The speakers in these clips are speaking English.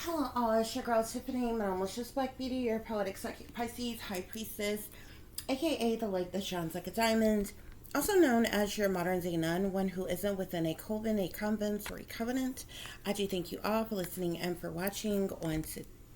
Hello all, it's your girl Tiffany, my malicious Black Beauty, your poetic psychic Pisces, High Priestess, aka the lake that shines like a diamond, also known as your modern day nun, one who isn't within a coven, a convent, or a covenant. I do thank you all for listening and for watching on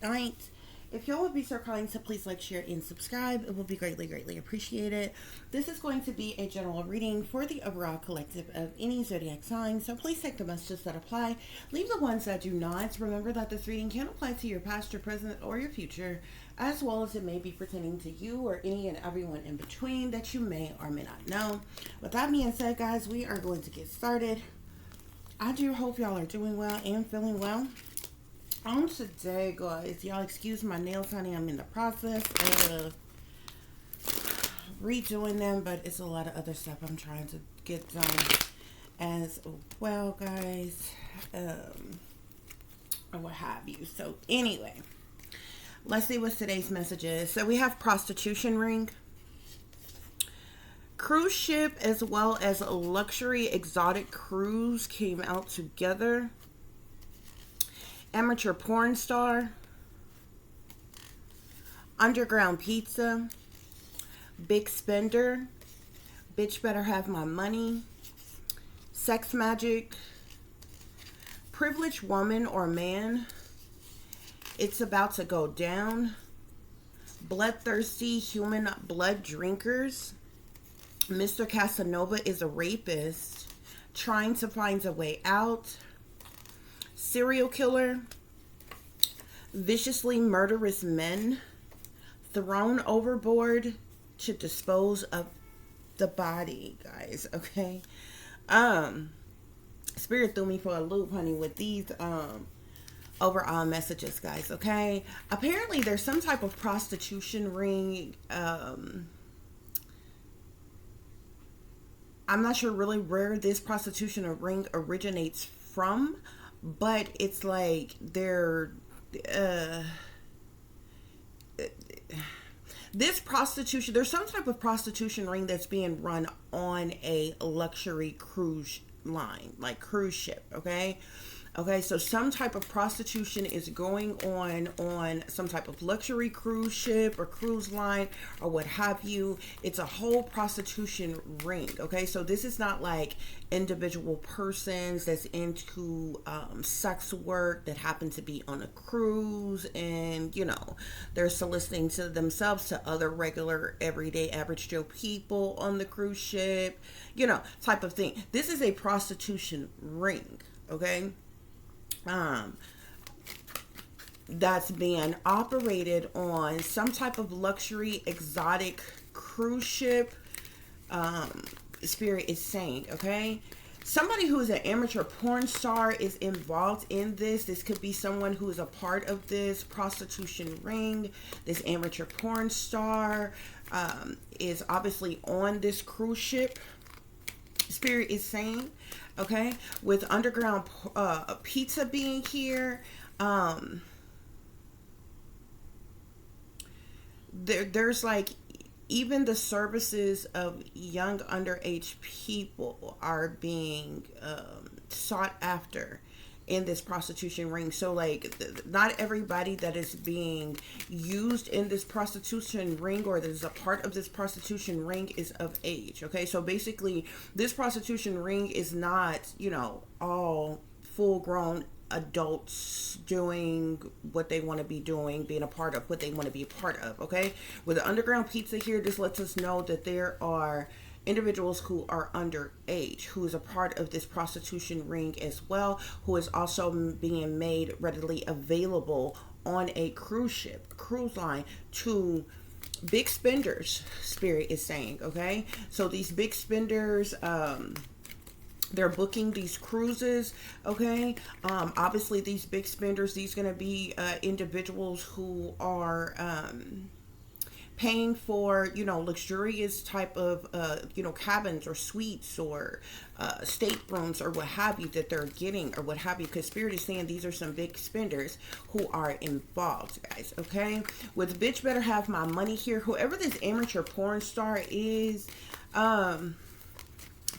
tonight. If y'all would be so kind to please like, share, and subscribe, it will be greatly, greatly appreciated. This is going to be a general reading for the overall collective of any zodiac sign, so please take the messages that apply. Leave the ones that do not. Remember that this reading can apply to your past, your present, or your future, as well as it may be pertaining to you or any and everyone in between that you may or may not know. With that being said, guys, we are going to get started. I do hope y'all are doing well and feeling well. On today, guys, y'all excuse my nails, honey. I'm in the process of redoing them, but it's a lot of other stuff I'm trying to get done as well, guys, or what have you. So anyway, let's see what today's message is. So we have prostitution ring, cruise ship, as well as a luxury exotic cruise came out together. Amateur porn star, underground pizza, big spender, bitch better have my money, sex magic, privileged woman or man, it's about to go down, bloodthirsty human blood drinkers, Mr. Casanova is a rapist, trying to find a way out, serial killer, viciously murderous men, thrown overboard to dispose of the body, guys. Okay. Spirit threw me for a loop, honey, with these overall messages, guys. Okay. Apparently there's some type of prostitution ring. I'm not sure really where this prostitution ring originates from, but it's like this prostitution, there's some type of prostitution ring that's being run on a luxury cruise line, like cruise ship. Okay, so some type of prostitution is going on some type of luxury cruise ship or cruise line or what have you. It's a whole prostitution ring. Okay, so this is not like individual persons that's into sex work that happen to be on a cruise and, you know, they're soliciting to themselves to other regular, everyday, average Joe people on the cruise ship, you know, type of thing. This is a prostitution ring. Okay. That's being operated on some type of luxury exotic cruise ship. Spirit is saying, okay, somebody who is an amateur porn star is involved in this. This could be someone who is a part of this prostitution ring. This amateur porn star is obviously on this cruise ship. Spirit is saying, okay, with underground pizza being here, there's like even the services of young underage people are being sought after in this prostitution ring. So like not everybody that is being used in this prostitution ring or that is a part of this prostitution ring is of age. Okay, so basically this prostitution ring is not, you know, all full grown adults doing what they want to be doing, being a part of what they want to be a part of. Okay, with the underground pizza here, this lets us know that there are individuals who are underage, who is a part of this prostitution ring as well, who is also being made readily available on a cruise ship, cruise line to big spenders. Spirit is saying, okay, so these big spenders, they're booking these cruises. Okay, obviously these big spenders, these going to be individuals who are paying for, you know, luxurious type of, you know, cabins or suites or staterooms or what have you that they're getting or what have you. Because Spirit is saying these are some big spenders who are involved, guys. Okay, with bitch better have my money here. Whoever this amateur porn star is,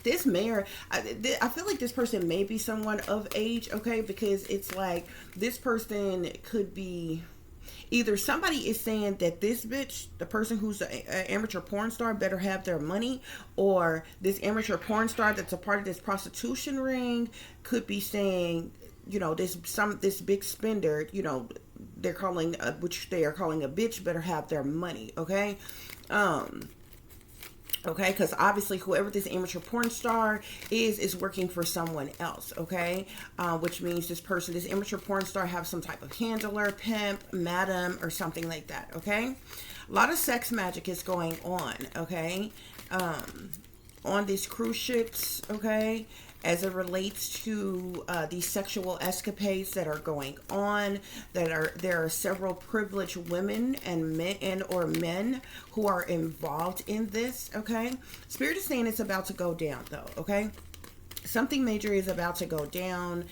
This mayor, I feel like this person may be someone of age, okay, because it's like this person could be either somebody is saying that this bitch, the person who's an amateur porn star, better have their money, or this amateur porn star that's a part of this prostitution ring could be saying, you know, this big spender, you know, they're calling which they are calling a bitch, better have their money, okay. Okay, because obviously whoever this amateur porn star is working for someone else, okay, which means this amateur porn star have some type of handler, pimp, madam, or something like that, okay. A lot of sex magic is going on, okay, on these cruise ships, okay, as it relates to these sexual escapades that are going on. There are several privileged women and men who are involved in this, okay. Spirit is saying it's about to go down though, okay. Something major is about to go down.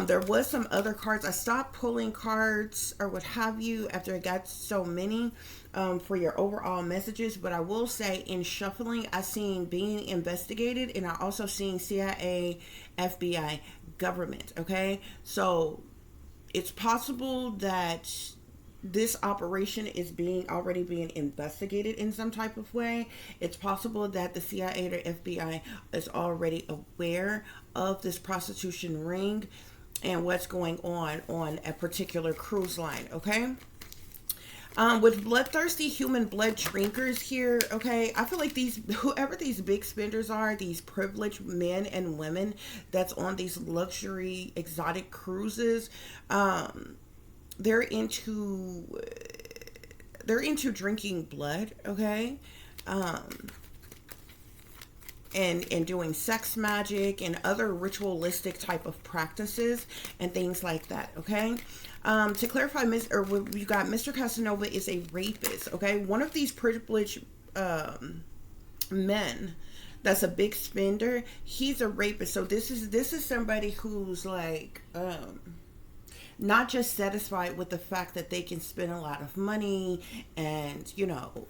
There was some other cards. I stopped pulling cards or what have you after I got so many for your overall messages. But I will say in shuffling, I seen being investigated, and I also seen CIA, FBI, government. Okay, so it's possible that this operation is already being investigated in some type of way. It's possible that the CIA or FBI is already aware of this prostitution ring and what's going on a particular cruise line, okay. With bloodthirsty human blood drinkers here, okay, I feel like whoever these big spenders are, these privileged men and women that's on these luxury exotic cruises, they're into drinking blood, okay, and doing sex magic and other ritualistic type of practices and things like that, okay. To clarify, you got Mr. Casanova is a rapist, okay. One of these privileged men that's a big spender, he's a rapist. So this is somebody who's like not just satisfied with the fact that they can spend a lot of money and, you know,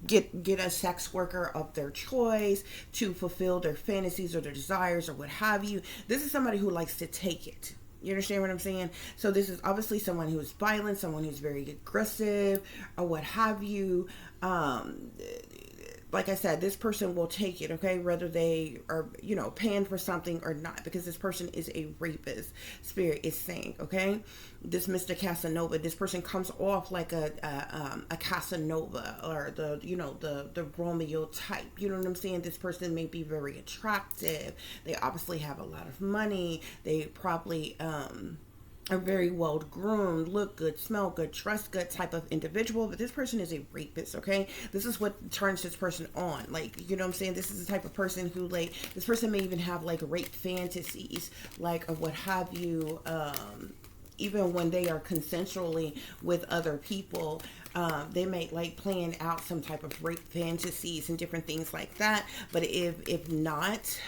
get a sex worker of their choice to fulfill their fantasies or their desires or what have you. This is somebody who likes to take it. You understand what I'm saying? So this is obviously someone who's violent, someone who's very aggressive or what have you. Like I said, this person will take it, okay, whether they are, you know, paying for something or not, because this person is a rapist. Spirit is saying, okay, this Mr. Casanova, this person comes off like a Casanova, or the Romeo type. You know what I'm saying? This person may be very attractive. They obviously have a lot of money. They probably are very well groomed, look good, smell good, dress good type of individual, but this person is a rapist, okay? This is what turns this person on. Like, you know what I'm saying? This is the type of person who, like, this person may even have like rape fantasies, like, or what have you, even when they are consensually with other people. They may like playing out some type of rape fantasies and different things like that. But if not,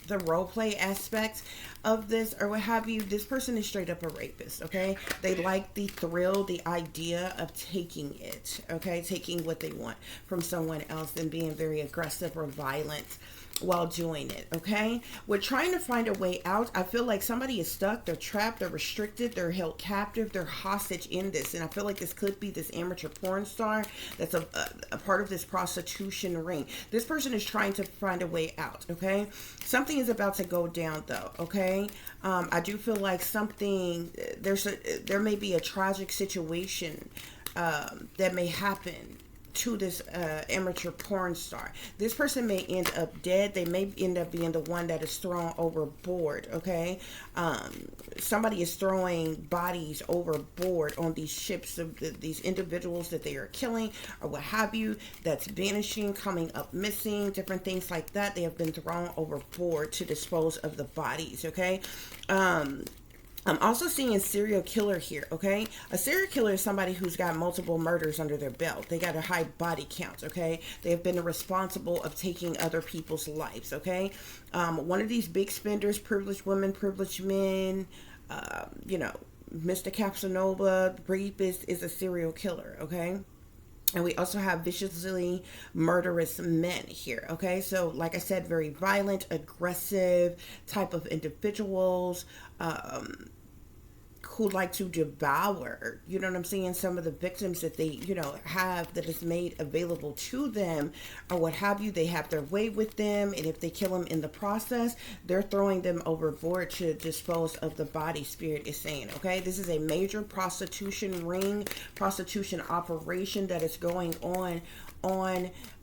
the role play aspect of this or what have you, this person is straight up a rapist, okay? They like the thrill, the idea of taking it, okay? Taking what they want from someone else and being very aggressive or violent while doing it, okay? We're trying to find a way out. I feel like somebody is stuck, they're trapped, they're restricted, they're held captive, they're hostage in this. And I feel like this could be this amateur porn star that's a part of this prostitution ring. This person is trying to find a way out, okay? Something is about to go down though, okay? I do feel like there may be a tragic situation that may happen to this amateur porn star. This person may end up dead. They may end up being the one that is thrown overboard, okay? Somebody is throwing bodies overboard on these ships of these individuals that they are killing or what have you, that's vanishing, coming up missing, different things like that. They have been thrown overboard to dispose of the bodies, okay? I'm also seeing serial killer here, okay? A serial killer is somebody who's got multiple murders under their belt. They got a high body count, okay? They have been responsible of taking other people's lives, okay? One of these big spenders, privileged women, privileged men, you know, Mr. Casanova, rapist, is a serial killer, okay? And we also have viciously murderous men here. Okay, so like I said, very violent, aggressive type of individuals. Who like to devour, you know what I'm saying, some of the victims that they, have, that is made available to them, or what have you. They have their way with them, and if they kill them in the process, they're throwing them overboard to dispose of the body, spirit is saying. Okay, this is a major prostitution ring, prostitution operation that is going on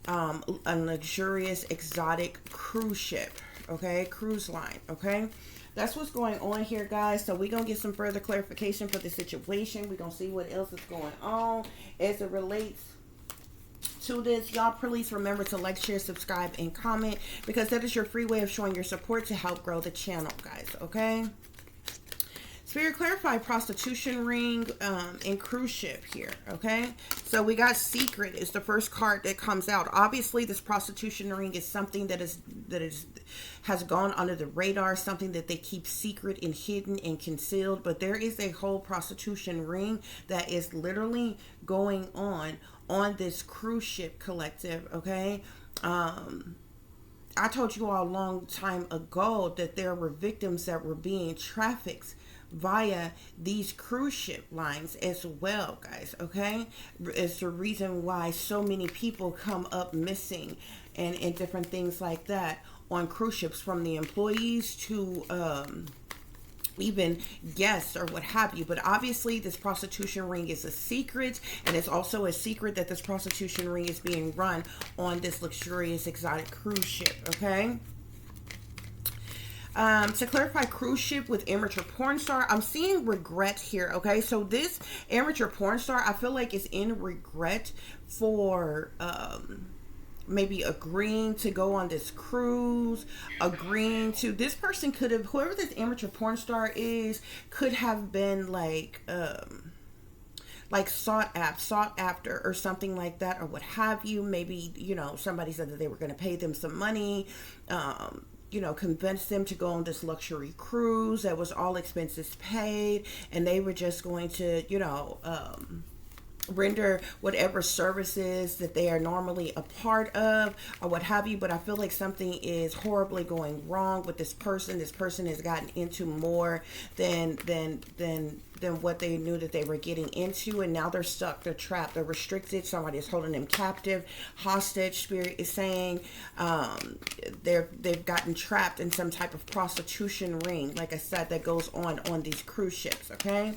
a luxurious exotic cruise ship. Okay, cruise line. Okay, that's what's going on here, guys. So we're going to get some further clarification for the situation. We're going to see what else is going on as it relates to this. Y'all, please remember to like, share, subscribe, and comment, because that is your free way of showing your support to help grow the channel, guys. Okay? Spirit, clarify prostitution ring and cruise ship here. Okay, so we got secret is the first card that comes out. Obviously, this prostitution ring is something that has gone under the radar, something that they keep secret and hidden and concealed. But there is a whole prostitution ring that is literally going on this cruise ship collective. Okay. I told you all a long time ago that there were victims that were being trafficked via these cruise ship lines as well, guys. Okay, it's the reason why so many people come up missing and different things like that on cruise ships, from the employees to even guests or what have you. But obviously this prostitution ring is a secret, and it's also a secret that this prostitution ring is being run on this luxurious exotic cruise ship. Okay, to clarify cruise ship with amateur porn star, I'm seeing regret here. Okay, so this amateur porn star, I feel like is in regret for maybe agreeing to go on this cruise, agreeing to, this person could have, whoever this amateur porn star is, could have been like sought after or something like that, or what have you. Maybe, somebody said that they were going to pay them some money, convince them to go on this luxury cruise that was all expenses paid, and they were just going to, render whatever services that they are normally a part of or what have you. But I feel like something is horribly going wrong with this person. This person has gotten into more than what they knew that they were getting into, and now they're stuck, they're trapped, they're restricted. Somebody is holding them captive, hostage, spirit is saying. They've gotten trapped in some type of prostitution ring, like I said, that goes on these cruise ships. Okay,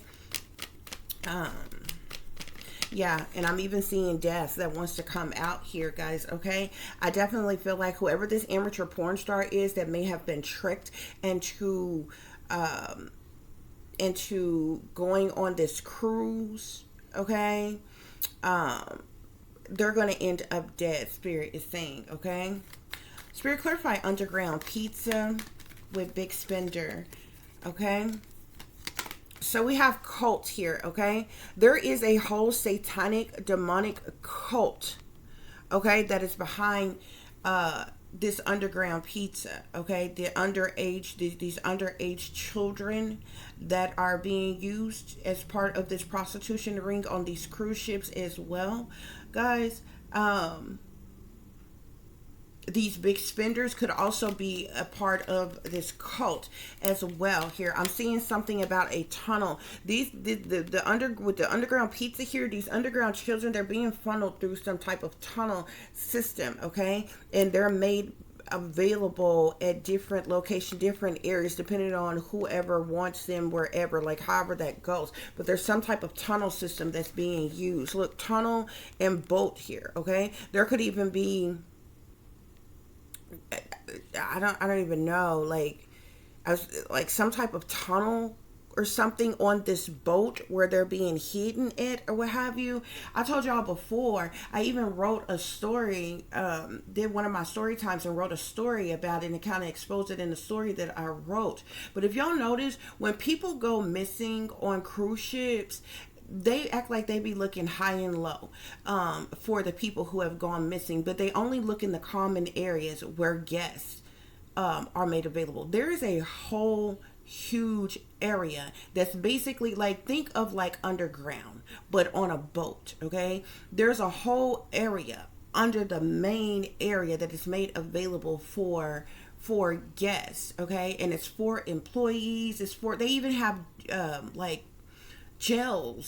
yeah, and I'm even seeing death that wants to come out here, guys. Okay, I definitely feel like whoever this amateur porn star is that may have been tricked into going on this cruise, okay, they're going to end up dead, spirit is saying. Okay, spirit, clarify underground pizza with big spender. Okay, so we have cult here. Okay, there is a whole satanic demonic cult, okay, that is behind this underground pizza. Okay, the underage, these underage children that are being used as part of this prostitution ring on these cruise ships as well, guys. These big spenders could also be a part of this cult as well. Here I'm seeing something about a tunnel. With the underground pizza here, these underground children, they're being funneled through some type of tunnel system. Okay, and they're made available at different locations, different areas, depending on whoever wants them, wherever, like however that goes. But there's some type of tunnel system that's being used. Look, tunnel and boat here. Okay, there could even be, I don't even know, like some type of tunnel or something on this boat where they're being hidden at or what have you. I told y'all before, I even wrote a story, did one of my story times and wrote a story about it and kind of exposed it in the story that I wrote. But if y'all notice, when people go missing on cruise ships, they act like they be looking high and low for the people who have gone missing, but they only look in the common areas where guests are made available. There is a whole huge area that's basically like, think of like underground but on a boat. Okay, there's a whole area under the main area that is made available for guests. Okay, and it's for employees, it's for, they even have like jail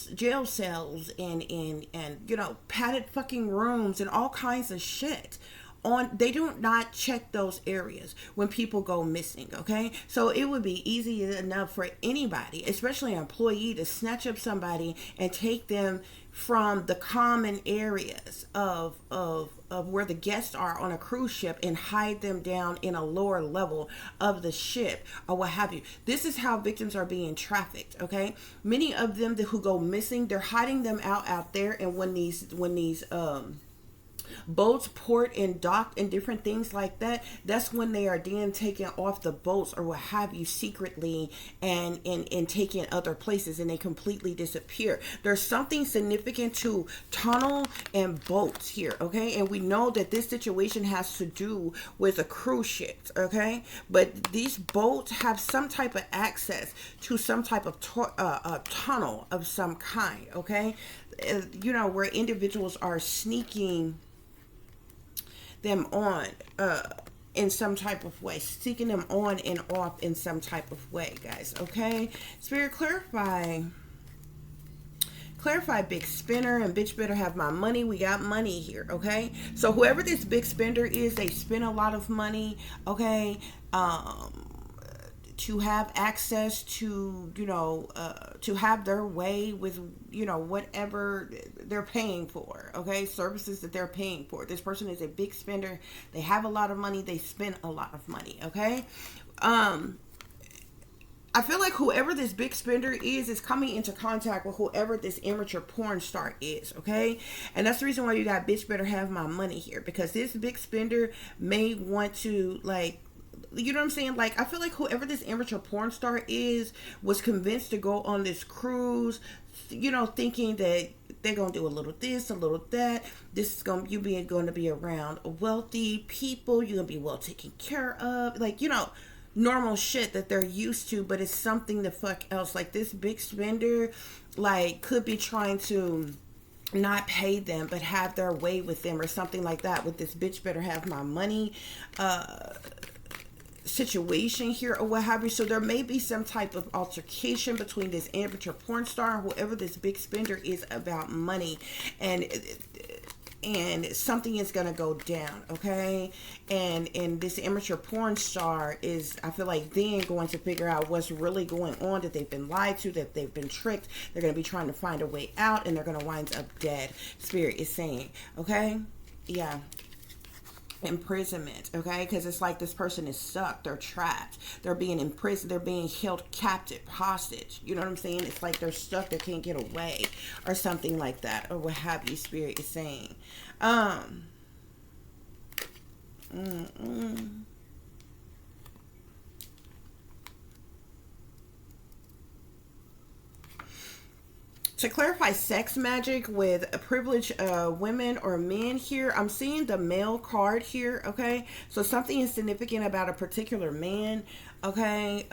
cells and you know, padded fucking rooms and all kinds of shit on. They do not check those areas when people go missing. Okay, so it would be easy enough for anybody, especially an employee, to snatch up somebody and take them from the common areas of where the guests are on a cruise ship and hide them down in a lower level of the ship or what have you. This is how victims are being trafficked. Okay, many of them who go missing, they're hiding them out there, and when these boats port and dock and different things like that, that's when they are then taken off the boats or what have you secretly and taken other places, and they completely disappear. There's something significant to tunnel and boats here. Okay, and we know that this situation has to do with a cruise ship. Okay, but these boats have some type of access to some type of tunnel of some kind. Okay, you know, where individuals are sneaking them on in some type of way, sneaking them on and off in some type of way, guys. Okay, Spirit, clarify big spender, and bitch better have my money. We got money here. Okay, so whoever this big spender is, they spend a lot of money. Okay, to have access to, you know, to have their way with, you know, whatever they're paying for. Okay, services that they're paying for. This person is a big spender. They have a lot of money. They spend a lot of money. Okay, I feel like whoever this big spender is coming into contact with whoever this immature porn star is. Okay, and that's the reason why you got bitch better have my money here, because this big spender may want to, like, you know what I'm saying? Like, I feel like whoever this immature porn star is was convinced to go on this cruise, you know, thinking that they're gonna do a little this, a little that. This is going to be around wealthy people. You're gonna be well taken care of, like, you know, normal shit that they're used to. But it's something the fuck else. Like, this big spender, like, could be trying to not pay them but have their way with them or something like that, with this bitch better have my money situation here or what have you. So there may be some type of altercation between this amateur porn star and whoever this big spender is about money, and something is gonna go down. Okay, and this amateur porn star is, I feel like, then going to figure out what's really going on, that they've been lied to, that they've been tricked. They're gonna be trying to find a way out, and they're gonna wind up dead. Spirit is saying. Okay, yeah, imprisonment. Okay, because it's like this person is stuck, they're trapped, they're being imprisoned, they're being held captive, hostage. You know what I'm saying? It's like they're stuck, they can't get away or something like that, or what have you. Spirit is saying to clarify sex magic with privileged women or men here, I'm seeing the male card here. Okay, so something is significant about a particular man. Okay,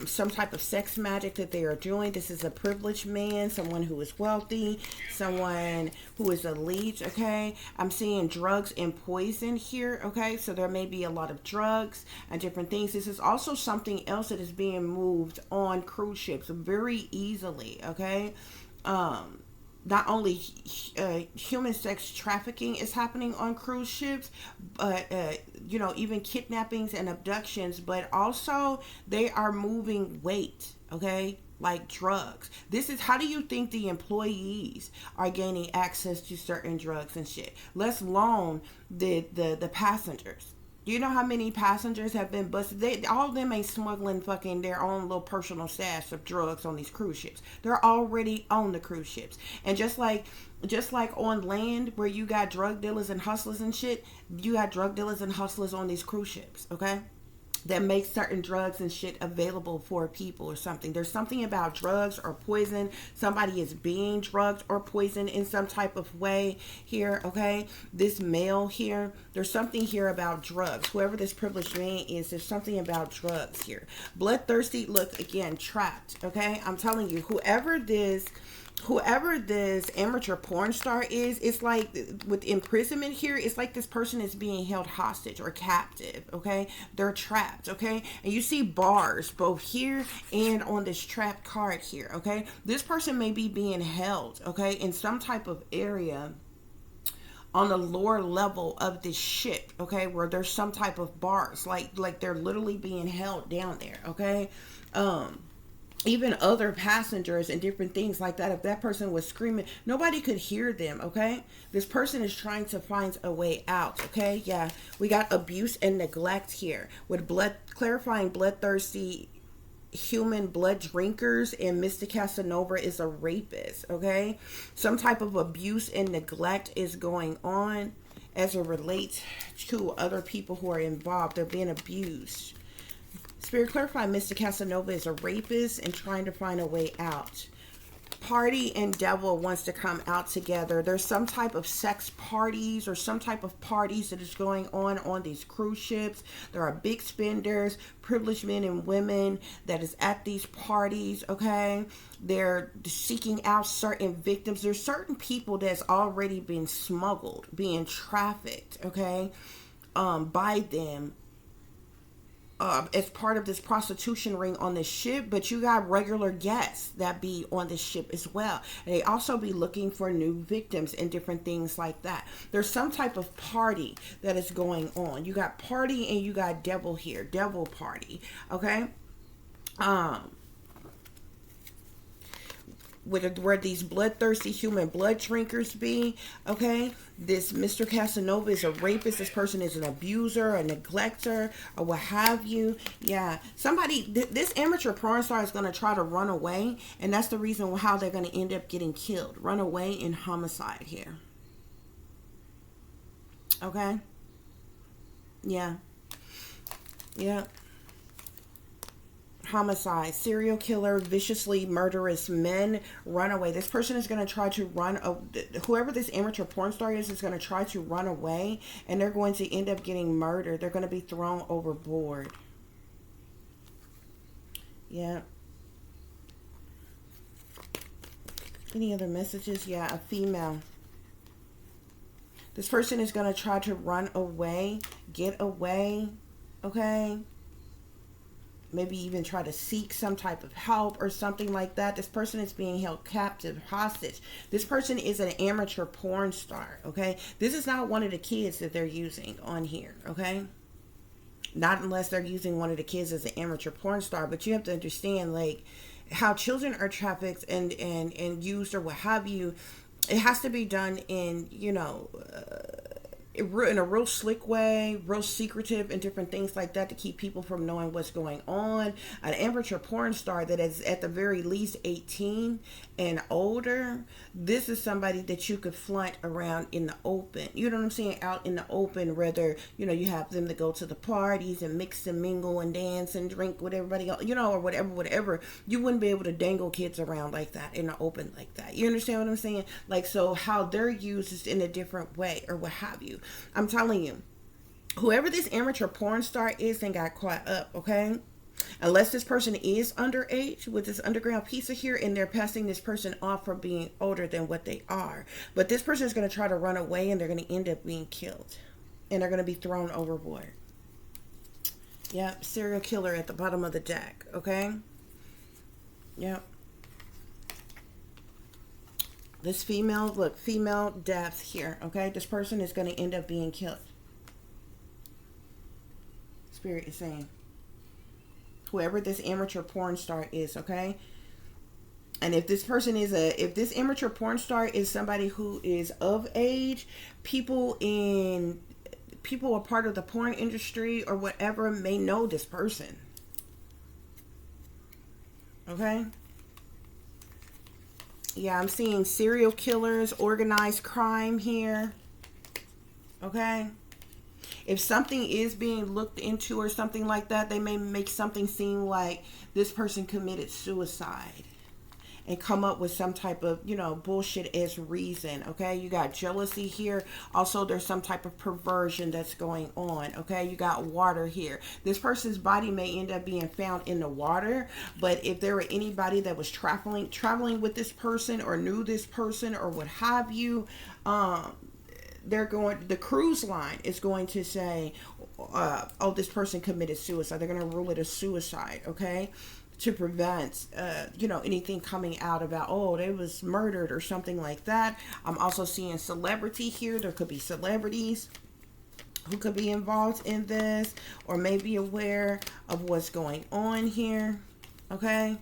some type of sex magic that they are doing. This is a privileged man, someone who is wealthy, someone who is elite. Okay, I'm seeing drugs and poison here. Okay, so there may be a lot of drugs and different things. This is also something else that is being moved on cruise ships very easily. Okay, not only human sex trafficking is happening on cruise ships, but you know, even kidnappings and abductions, but also they are moving weight. Okay, like drugs. This is, how do you think the employees are gaining access to certain drugs and shit, let alone the passengers? Do you know how many passengers have been busted? All of them ain't smuggling fucking their own little personal stash of drugs on these cruise ships. They're already on the cruise ships. And just like on land where you got drug dealers and hustlers and shit, you got drug dealers and hustlers on these cruise ships. Okay, that makes certain drugs and shit available for people or something. There's something about drugs or poison. Somebody is being drugged or poisoned in some type of way here, okay? This male here, there's something here about drugs. Whoever this privileged man is, there's something about drugs here. Bloodthirsty, look, again, trapped, okay? I'm telling you, whoever this amateur porn star is, it's like with imprisonment here, it's like this person is being held hostage or captive, okay? They're trapped, okay? And you see bars both here and on this trap card here, okay? This person may be being held, okay, in some type of area on the lower level of this ship, okay, where there's some type of bars, like they're literally being held down there, okay? Even other passengers and different things like that, if that person was screaming, nobody could hear them, okay? This person is trying to find a way out, okay? Yeah, we got abuse and neglect here with clarifying bloodthirsty human blood drinkers, and Mr. Casanova is a rapist, okay? Some type of abuse and neglect is going on as it relates to other people who are involved. They're being abused. Spirit, clarify Mr. Casanova is a rapist and trying to find a way out. Party and devil wants to come out together. There's some type of sex parties or some type of parties that is going on these cruise ships. There are big spenders, privileged men and women that is at these parties, okay? They're seeking out certain victims. There's certain people that's already been smuggled, being trafficked, okay, by them. As part of this prostitution ring on the ship, but you got regular guests that be on the ship as well. And they also be looking for new victims and different things like that. There's some type of party that is going on. You got party and you got devil here, devil party, okay? Where these bloodthirsty human blood drinkers be, okay? This Mr. Casanova is a rapist. This person is an abuser, a neglector, or what have you. Yeah, somebody, this amateur porn star is going to try to run away, and that's the reason how they're going to end up getting killed. Run away in homicide here. Okay? Yeah. Yeah. Homicide, serial killer, viciously murderous men, runaway. This person is going to try to whoever this amateur porn star is going to try to run away, and they're going to end up getting murdered. They're going to be thrown overboard. Yeah. Any other messages? Yeah, a female. This person is going to try to run away, get away, okay? Maybe even try to seek some type of help or something like that. This person is being held captive, hostage. This person is an amateur porn star, okay? This is not one of the kids that they're using on here, okay? Not unless they're using one of the kids as an amateur porn star. But you have to understand, like, how children are trafficked and used or what have you. It has to be done in, you know, in a real slick way, real secretive and different things like that to keep people from knowing what's going on. An amateur porn star that is at the very least 18 and older, this is somebody that you could flaunt around in the open. You know what I'm saying? Out in the open, whether, you know, you have them to go to the parties and mix and mingle and dance and drink with everybody else, you know, or whatever. You wouldn't be able to dangle kids around like that in the open like that. You understand what I'm saying? Like, so how they're used is in a different way or what have you. I'm telling you, whoever this amateur porn star is and got caught up, okay? Unless this person is underage with this underground pizza here and they're passing this person off for being older than what they are. But this person is going to try to run away and they're going to end up being killed. And they're going to be thrown overboard. Yep, serial killer at the bottom of the deck, okay? Yep. This female, look, female death here, okay? This person is going to end up being killed. Spirit is saying. Whoever this amateur porn star is, okay? And if this person is if this amateur porn star is somebody who is of age, people a part of the porn industry or whatever may know this person. Okay? Yeah, I'm seeing serial killers, organized crime here. Okay? If something is being looked into or something like that, they may make something seem like this person committed suicide and come up with some type of, bullshit as reason. Okay, you got jealousy here. Also, there's some type of perversion that's going on. Okay, you got water here. This person's body may end up being found in the water, but if there were anybody that was traveling with this person or knew this person or what have you, the cruise line is going to say, oh, this person committed suicide. They're going to rule it a suicide. Okay, to prevent anything coming out about, oh, they was murdered or something like that. I'm also seeing celebrity here. There could be celebrities who could be involved in this or may be aware of what's going on here. Okay,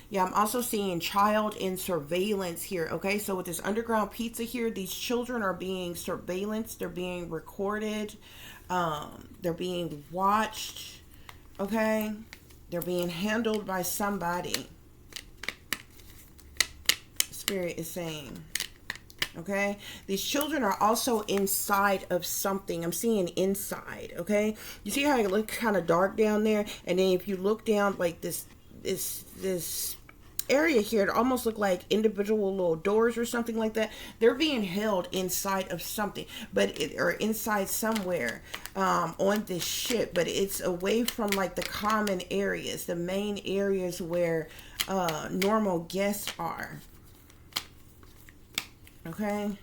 yeah, I'm also seeing child in surveillance here. Okay, so with this underground pizza here, these children are being surveillanced. They're being recorded. They're being watched. Okay, they're being handled by somebody. Spirit is saying. Okay, these children are also inside of something. I'm seeing inside. Okay, you see how it looks kind of dark down there, and then if you look down like this area here, it almost look like individual little doors or something like that. They're being held inside of something, or inside somewhere on this ship, but it's away from like the common areas, the main areas where normal guests are. Okay,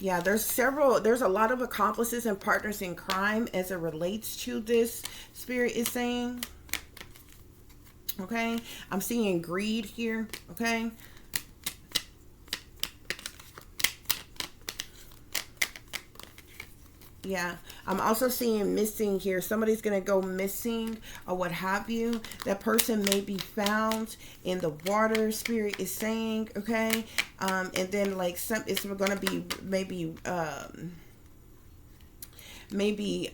yeah, there's a lot of accomplices and partners in crime as it relates to this. Spirit is saying. Okay, I'm seeing greed here. Okay, yeah, I'm also seeing missing here. Somebody's gonna go missing or what have you. That person may be found in the water. Spirit is saying. Okay, and then like it's gonna be maybe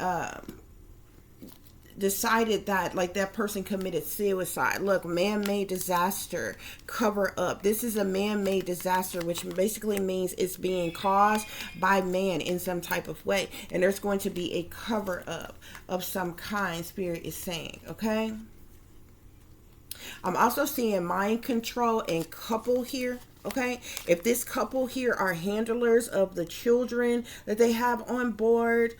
decided that like that person committed suicide. Look, man-made disaster, cover up. This is a man-made disaster, which basically means it's being caused by man in some type of way, and there's going to be a cover up of some kind. Spirit is saying. Okay, I'm also seeing mind control and couple here. Okay, if this couple here are handlers of the children that they have on board,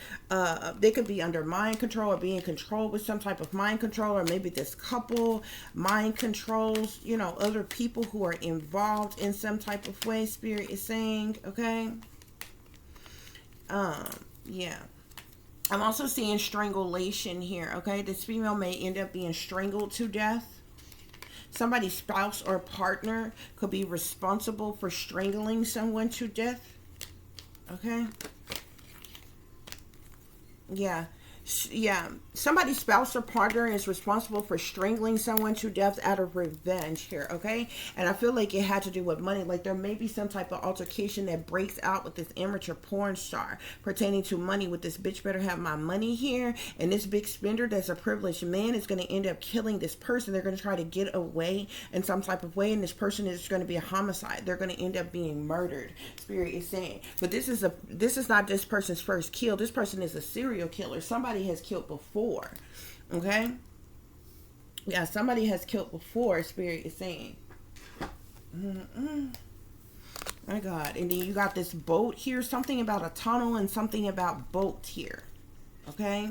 they could be under mind control or being controlled with some type of mind control, or maybe this couple mind controls, other people who are involved in some type of way. Spirit is saying. Okay, yeah. I'm also seeing strangulation here. Okay, this female may end up being strangled to death. Somebody's spouse or partner could be responsible for strangling someone to death. Okay. Yeah. Yeah. Somebody's spouse or partner is responsible for strangling someone to death out of revenge here. Okay. And I feel like it had to do with money. Like there may be some type of altercation that breaks out with this amateur porn star pertaining to money, with this bitch better have my money here. And this big spender that's a privileged man is going to end up killing this person. They're going to try to get away in some type of way. And this person is going to be a homicide. They're going to end up being murdered. Spirit is saying. But this is not this person's first kill. This person is a serial killer. Somebody has killed before. Okay, yeah, somebody has killed before. Spirit is saying. My God. And then you got this boat here, something about a tunnel and something about boat here. Okay,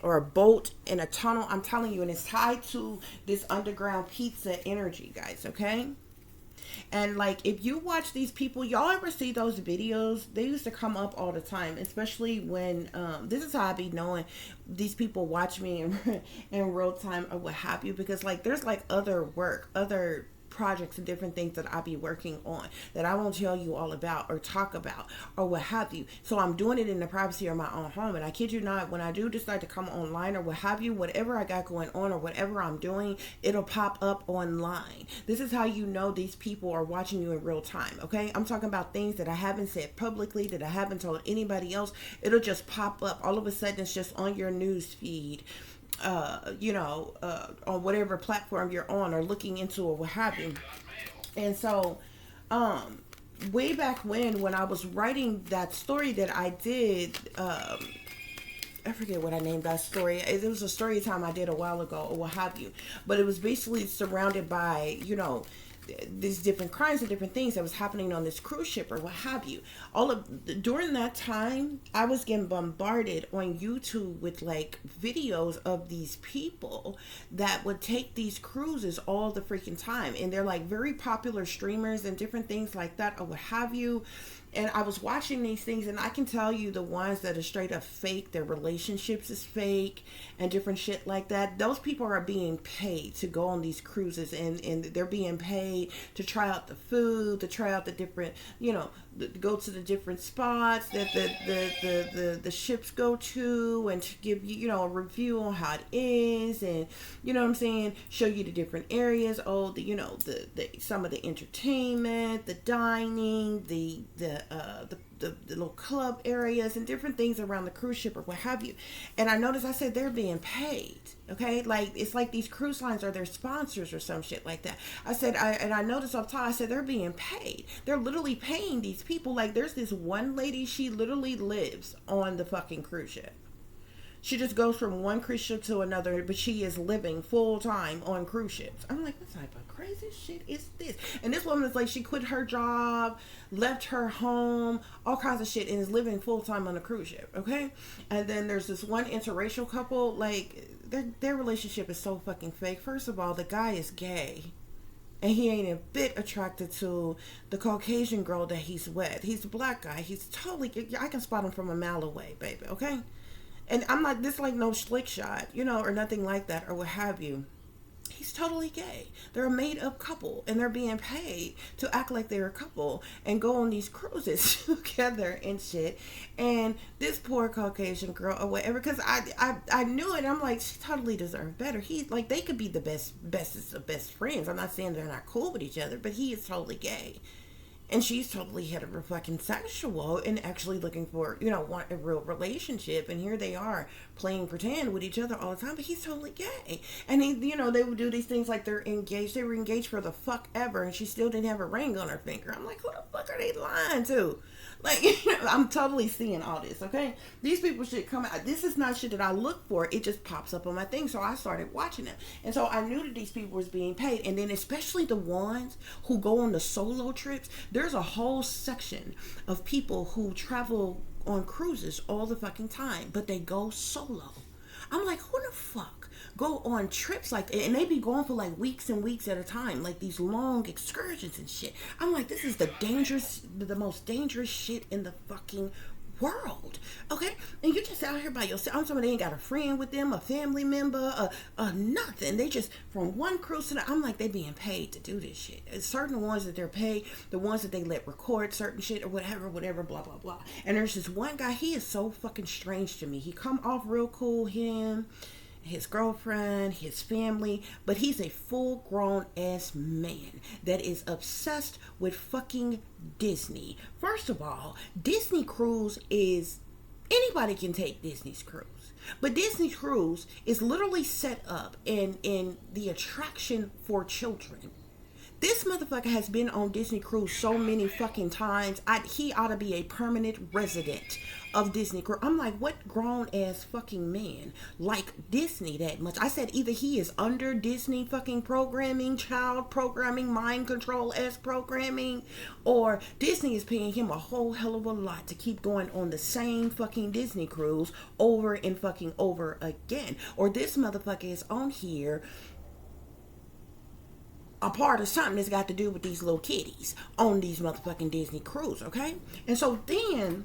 or a boat in a tunnel. I'm telling you, and it's tied to this underground pizza energy, guys. Okay. And like, if you watch these people, y'all ever see those videos? They used to come up all the time, especially when this is how I be knowing these people watch me in real time or what have you, because like there's like other projects and different things that I be working on that I won't tell you all about or talk about or what have you. So I'm doing it in the privacy of my own home. And I kid you not, when I do decide to come online or what have you, whatever I got going on or whatever I'm doing, it'll pop up online. This is how you know these people are watching you in real time. Okay, I'm talking about things that I haven't said publicly, that I haven't told anybody else. It'll just pop up all of a sudden. It's just on your news feed, on whatever platform you're on or looking into or what have you. And so way back when I was writing that story that I did, I forget what I named that story. It was a story time I did a while ago, or what have you. But it was basically surrounded by, these different crimes and different things that was happening on this cruise ship, or what have you. During that time, I was getting bombarded on YouTube with like videos of these people that would take these cruises all the freaking time, and they're like very popular streamers and different things like that, or what have you. And I was watching these things, and I can tell you the ones that are straight up fake, their relationships is fake and different shit like that. Those people are being paid to go on these cruises, and they're being paid to try out the food, to try out the different, go to the different spots that the ships go to, and to give you, a review on how it is, and what I'm saying, show you the different areas, the some of the entertainment, the dining, the little club areas and different things around the cruise ship, or what have you. And I noticed, I said, they're being paid. Okay, like it's like these cruise lines are their sponsors or some shit like that. I said, I noticed up top, I said, they're being paid. They're literally paying these people. Like, there's this one lady, she literally lives on the fucking cruise ship. She just goes from one cruise ship to another, but she is living full time on cruise ships. I'm like, what type of crazy shit is this? And this woman is like, she quit her job, left her home, all kinds of shit, and is living full time on a cruise ship. Okay, and then there's this one interracial couple. Like, their relationship is so fucking fake. First of all, the guy is gay, and he ain't a bit attracted to the Caucasian girl that he's with. He's a black guy. He's totally, I can spot him from a mile away, baby. Okay. And I'm not, this like no slick shot, or nothing like that, or what have you. He's totally gay. They're a made up couple, and they're being paid to act like they're a couple and go on these cruises together and shit. And this poor Caucasian girl, or whatever, because I knew it. I'm like, she totally deserves better. He's like, they could be the bestest of best friends. I'm not saying they're not cool with each other, but he is totally gay. And she's totally hetero fucking sexual and actually looking for, want a real relationship. And here they are playing pretend with each other all the time, but he's totally gay. And he, they would do these things like they're engaged. They were engaged for the fuck ever, and she still didn't have a ring on her finger. I'm like, who the fuck are they lying to? Like, I'm totally seeing all this, okay? These people should come out. This is not shit that I look for. It just pops up on my thing. So I started watching them. And so I knew that these people was being paid. And then especially the ones who go on the solo trips, there's a whole section of people who travel on cruises all the fucking time, but they go solo. I'm like, who the fuck go on trips like that? And they be going for like weeks and weeks at a time, like these long excursions and shit. I'm like, this is the most dangerous shit in the fucking world. Okay? And you're just out here by yourself. I'm talking, they ain't got a friend with them, a family member, nothing. They just, from one cruise to the, I'm like, they being paid to do this shit. It's certain ones that they're paid, the ones that they let record certain shit or whatever, blah, blah, blah. And there's this one guy, he is so fucking strange to me. He come off real cool, him, his girlfriend, his family, but he's a full-grown ass man that is obsessed with fucking Disney. First of all, Disney Cruise is, anybody can take Disney's cruise, but Disney Cruise is literally set up in the attraction for children. This motherfucker has been on Disney Cruise so many fucking times. He ought to be a permanent resident of Disney Cruise. I'm like, what grown ass fucking man like Disney that much? I said either he is under Disney fucking programming, child programming, mind control ass programming, or Disney is paying him a whole hell of a lot to keep going on the same fucking Disney Cruise over and fucking over again. Or this motherfucker is on here a part of something that's got to do with these little kitties on these motherfucking Disney Cruise, okay? And so then,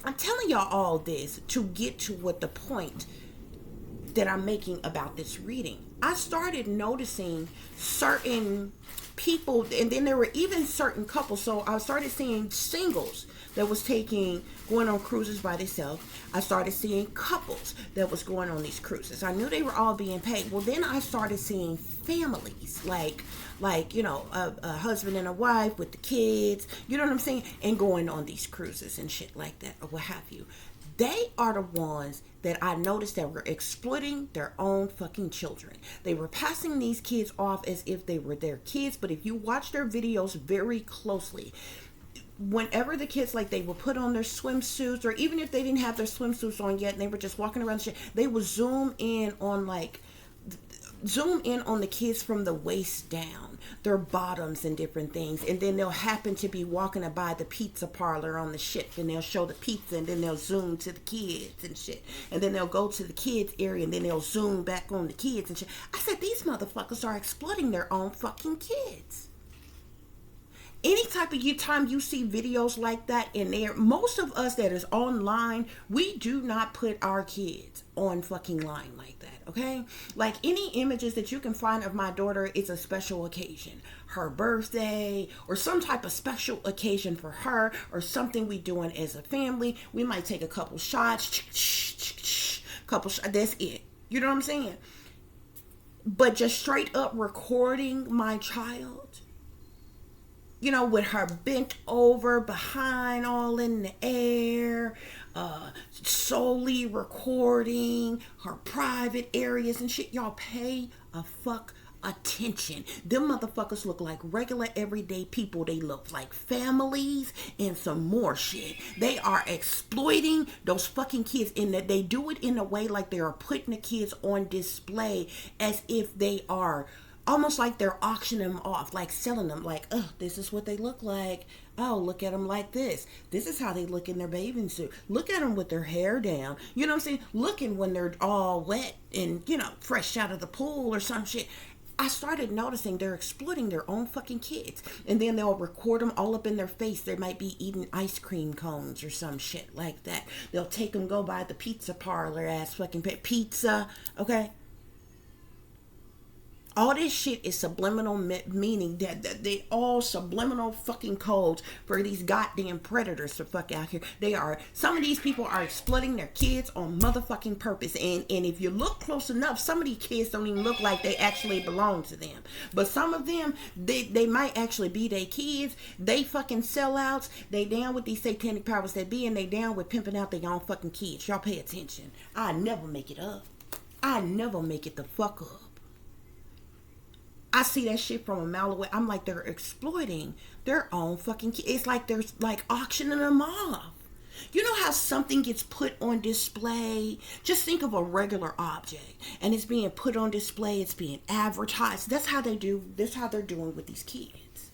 I'm telling y'all all this to get to what the point that I'm making about this reading. I started noticing certain people, and then there were even certain couples. So I started seeing singles that was going on cruises by themselves. I started seeing couples that was going on these cruises. I knew they were all being paid. Well, then I started seeing families, like a husband and a wife with the kids, you know what I'm saying, and going on these cruises and shit like that, or what have you. They are the ones that I noticed that were exploiting their own fucking children. They were passing these kids off as if they were their kids, but if you watch their videos very closely, whenever the kids, like, they would put on their swimsuits, or even if they didn't have their swimsuits on yet and they were just walking around the shit, they would zoom in on the kids from the waist down, their bottoms and different things. And then they'll happen to be walking by the pizza parlor on the ship, and they'll show the pizza, and then they'll zoom to the kids and shit. And then they'll go to the kids area, and then they'll zoom back on the kids and shit. I said, these motherfuckers are exploiting their own fucking kids. Any type of time you see videos like that in there, most of us that is online, we do not put our kids on fucking line like that, okay? Like, any images that you can find of my daughter, it's a special occasion. Her birthday, or some type of special occasion for her, or something we doing as a family. We might take a couple shots, that's it. You know what I'm saying? But just straight up recording my child, you know, with her bent over, behind, all in the air, solely recording her private areas and shit. Y'all pay a fuck attention. Them motherfuckers look like regular everyday people. They look like families and some more shit. They are exploiting those fucking kids, in that they do it in a way like they are putting the kids on display as if they are almost like they're auctioning them off, like selling them, like, oh, this is what they look like. Oh, look at them like this. This is how they look in their bathing suit. Look at them with their hair down. You know what I'm saying? Looking when they're all wet and, you know, fresh out of the pool or some shit. I started noticing they're exploiting their own fucking kids. And then they'll record them all up in their face. They might be eating ice cream cones or some shit like that. They'll take them, go by the pizza parlor, ass fucking pizza, okay? All this shit is subliminal meaning. That they all subliminal fucking codes for these goddamn predators to fuck out here. Some of these people are exploiting their kids on motherfucking purpose. And if you look close enough, some of these kids don't even look like they actually belong to them. But some of them, they might actually be their kids. They fucking sellouts. They down with these satanic powers that be, and they down with pimping out their own fucking kids. Y'all pay attention. I never make it up. I never make it the fuck up. I see that shit from a mile away. I'm like, they're exploiting their own fucking kids. It's like they're like auctioning them off. You know how something gets put on display? Just think of a regular object, and it's being put on display. It's being advertised. That's how they're doing with these kids.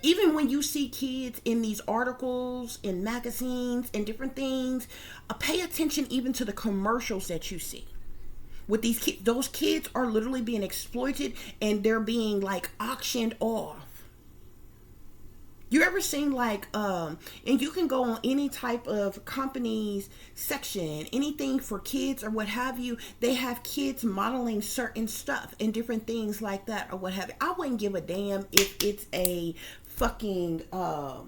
Even when you see kids in these articles, in magazines, and different things, pay attention even to the commercials that you see. With these kids, those kids are literally being exploited, and they're being like auctioned off. You ever seen like, and you can go on any type of company's section, anything for kids or what have you, they have kids modeling certain stuff and different things like that or what have you. I wouldn't give a damn if it's a fucking, I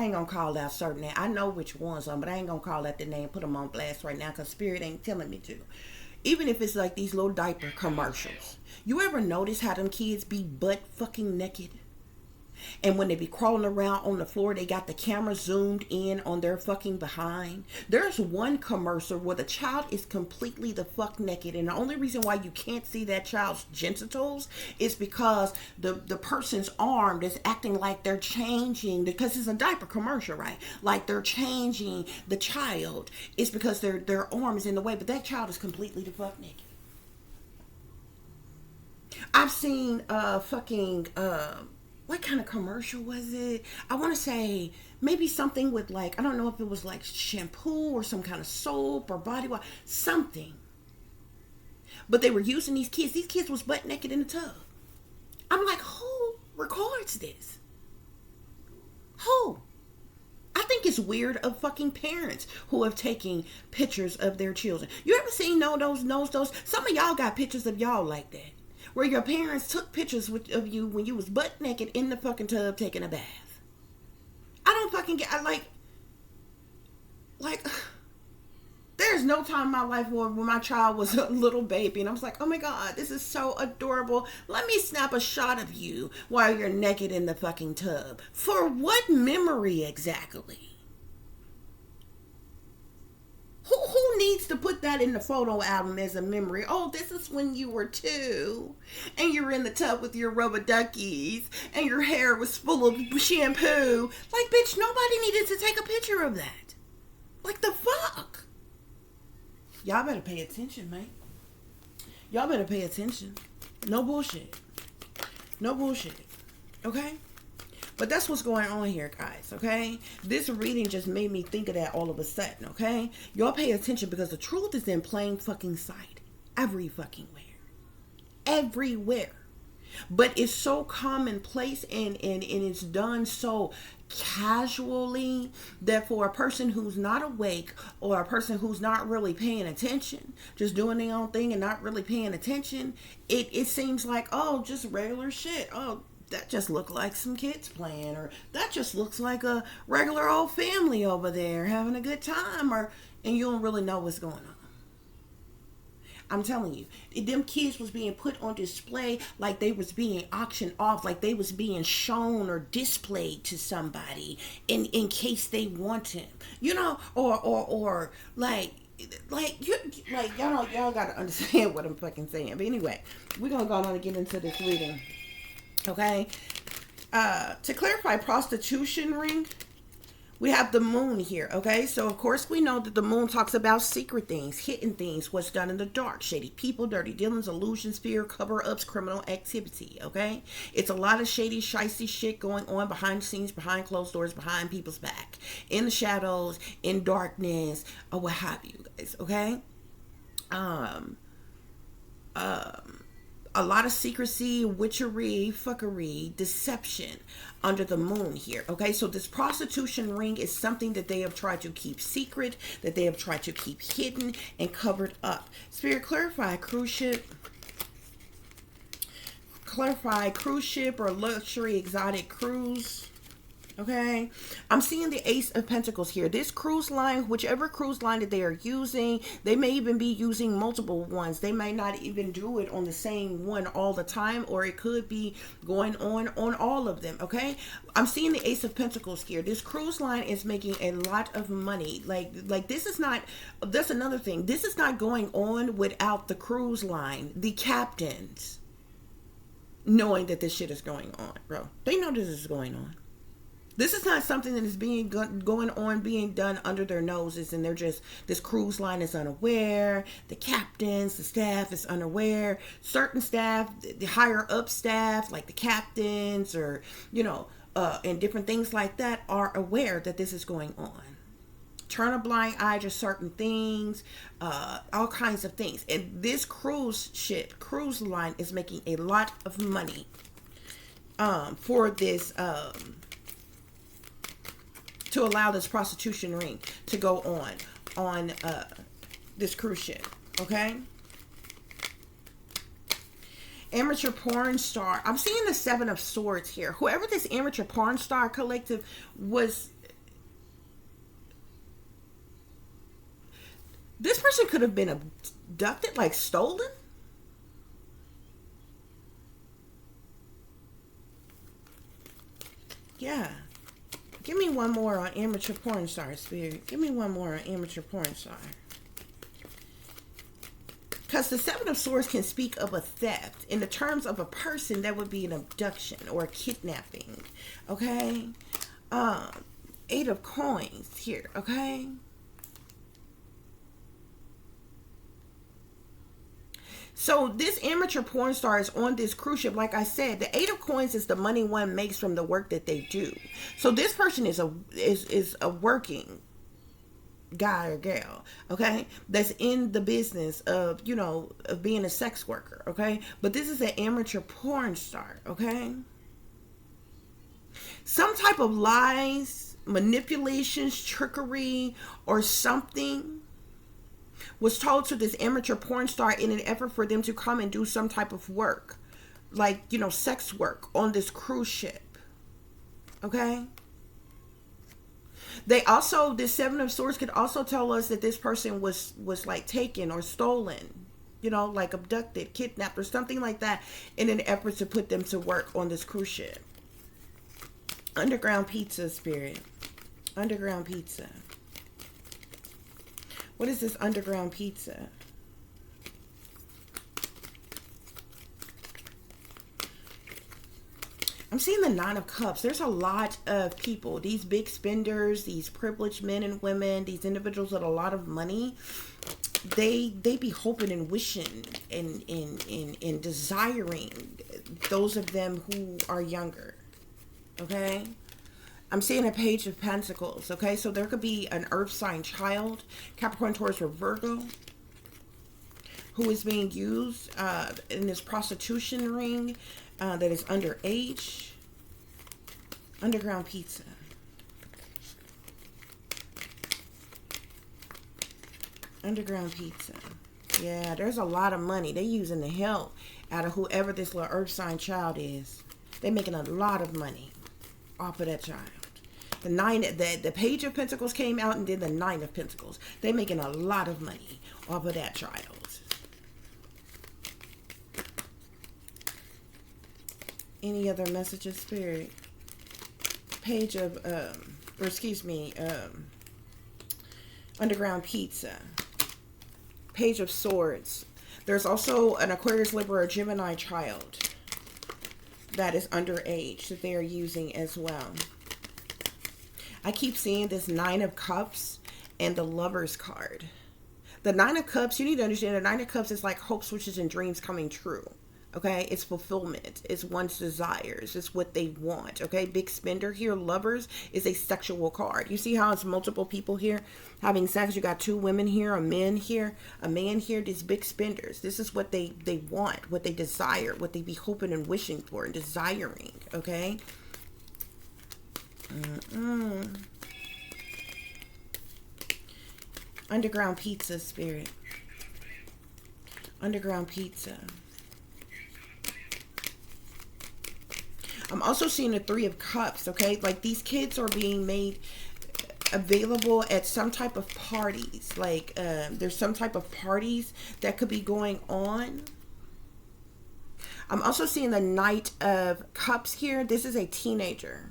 ain't gonna call out certain name. I know which ones are, but I ain't gonna call out the name, put them on blast right now, because Spirit ain't telling me to. Even if it's like these little diaper commercials. You ever notice how them kids be butt fucking naked? And when they be crawling around on the floor, they got the camera zoomed in on their fucking behind. There's one commercial where the child is completely the fuck naked, and the only reason why you can't see that child's genitals is because the person's arm is acting like they're changing, because it's a diaper commercial, right? Like they're changing the child. It's because their arm is in the way, but that child is completely the fuck naked. I've seen what kind of commercial was it? I want to say maybe something with like, I don't know if it was like shampoo or some kind of soap or body wash, something. But they were using these kids. These kids was butt naked in the tub. I'm like, who records this? Who? I think it's weird of fucking parents who have taken pictures of their children. You ever seen those? Some of y'all got pictures of y'all like that, where your parents took pictures of you when you was butt naked in the fucking tub taking a bath. I don't fucking get, there's no time in my life when my child was a little baby and I was like, oh my God, this is so adorable. Let me snap a shot of you while you're naked in the fucking tub. For what memory exactly? Who needs to put that in the photo album as a memory. Oh, this is when you were 2 and you were in the tub with your rubber duckies and your hair was full of shampoo. Like, bitch, nobody needed to take a picture of that. Like, the fuck? Y'all better pay attention, man. Y'all better pay attention. No bullshit. No bullshit. Okay? But that's what's going on here, guys, okay? This reading just made me think of that all of a sudden, okay? Y'all pay attention because the truth is in plain fucking sight. Every fucking where. Everywhere. But it's so commonplace and it's done so casually that for a person who's not awake or a person who's not really paying attention, just doing their own thing and not really paying attention, it seems like, oh, just regular shit. Oh, that just looked like some kids playing, or that just looks like a regular old family over there having a good time, and you don't really know what's going on. I'm telling you, them kids was being put on display like they was being auctioned off, like they was being shown or displayed to somebody in case they want him, you know, or like y'all gotta understand what I'm fucking saying. But anyway, we're gonna go on and get into this reading. Okay, to clarify, prostitution ring, we have the moon here. Okay, so of course we know that the moon talks about secret things, hidden things, what's done in the dark, shady people, dirty dealings, illusions, fear, cover-ups, criminal activity. Okay, it's a lot of shady, shicey shit going on behind the scenes, behind closed doors, behind people's back, in the shadows, in darkness, or what have you guys. Okay, a lot of secrecy, witchery, fuckery, deception under the moon here. Okay, so this prostitution ring is something that they have tried to keep secret, that they have tried to keep hidden and covered up. Spirit, clarify cruise ship. Clarify cruise ship or luxury exotic cruise. Okay, I'm seeing the Ace of Pentacles here. This cruise line, whichever cruise line that they are using, they may even be using multiple ones. They may not even do it on the same one all the time, or it could be going on all of them. Okay, I'm seeing the Ace of Pentacles here. This cruise line is making a lot of money. Like this is not, that's another thing. This is not going on without the cruise line, the captains knowing that this shit is going on, bro. They know this is going on. This is not something that is being being done under their noses, and they're just, this cruise line is unaware. The captains, the staff is unaware. Certain staff, the higher up staff, like the captains, or, you know, and different things like that, are aware that this is going on. Turn a blind eye to certain things, all kinds of things. And this cruise line is making a lot of money for this, to allow this prostitution ring to go on this cruise ship. Okay, amateur porn star. I'm seeing the 7 of Swords here. Whoever this amateur porn star collective was, this person could have been abducted, like stolen. Yeah. Give me one more on amateur porn star, Spirit. Give me one more on amateur porn star. Because the 7 of Swords can speak of a theft. In the terms of a person, that would be an abduction or a kidnapping. Okay? 8 of Coins here. Okay? So this amateur porn star is on this cruise ship. Like I said, the 8 of Coins is the money one makes from the work that they do. So this person is a working guy or gal, okay, that's in the business of, you know, of being a sex worker, okay? But this is an amateur porn star, okay? Some type of lies, manipulations, trickery, or something was told to this amateur porn star in an effort for them to come and do some type of work, like, you know, sex work on this cruise ship. Okay? They also, this 7 of Swords could also tell us that this person was like taken or stolen, you know, like abducted, kidnapped, or something like that, in an effort to put them to work on this cruise ship. Underground pizza, Spirit. Underground pizza. What is this underground pizza? I'm seeing the Nine of Cups. There's a lot of people, these big spenders, these privileged men and women, these individuals with a lot of money. They be hoping and wishing and desiring those of them who are younger. Okay? I'm seeing a Page of Pentacles. Okay? So there could be an earth sign child, Capricorn, Taurus, or Virgo, who is being used in this prostitution ring that is underage. Underground pizza. Underground pizza. Yeah, there's a lot of money. They're using the hell out of whoever this little earth sign child is. They're making a lot of money off of that child. The Page of Pentacles came out, and then the Nine of Pentacles. They're making a lot of money off of that child. Any other messages, Spirit? Page of, underground pizza. Page of Swords. There's also an Aquarius, Libra, or Gemini child that is underage that they are using as well. I keep seeing this Nine of Cups and the Lover's card. The Nine of Cups, you need to understand, the Nine of Cups is like hopes, wishes, and dreams coming true. Okay, it's fulfillment. It's one's desires. It's what they want. Okay, big spender here. Lovers is a sexual card. You see how it's multiple people here having sex? You got two women here, a man here, a man here. These big spenders. This is what they want, what they desire, what they be hoping and wishing for and desiring. Okay. Underground pizza, Spirit. Underground pizza. I'm also seeing the Three of Cups, okay? Like these kids are being made available at some type of parties. Like there's some type of parties that could be going on. I'm also seeing the Knight of Cups here. This is a teenager.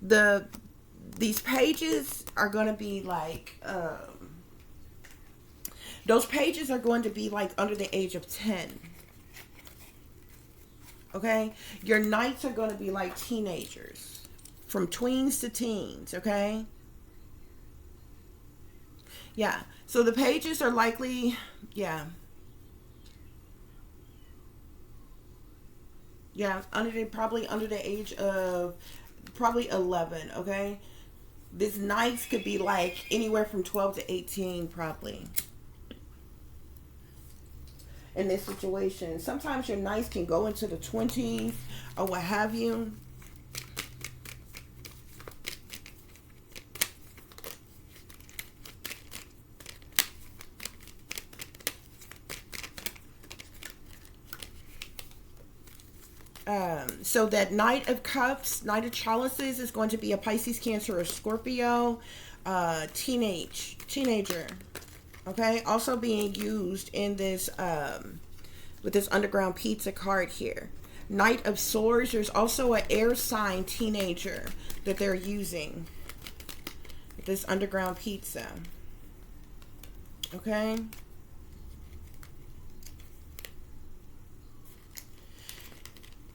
These pages are going to be like, those pages are going to be like under the age of 10. Okay, your knights are going to be like teenagers, from tweens to teens. Okay, yeah. So the pages are likely, probably under the age of probably 11. Okay, these knights could be like anywhere from 12 to 18, probably. In this situation, sometimes your knights can go into the 20s or what have you. So that Knight of Cups, Knight of Chalices is going to be a Pisces, Cancer, or Scorpio teenager. Okay, also being used in this with this underground pizza card here. Knight of Swords, there's also an air sign teenager that they're using with this underground pizza. Okay.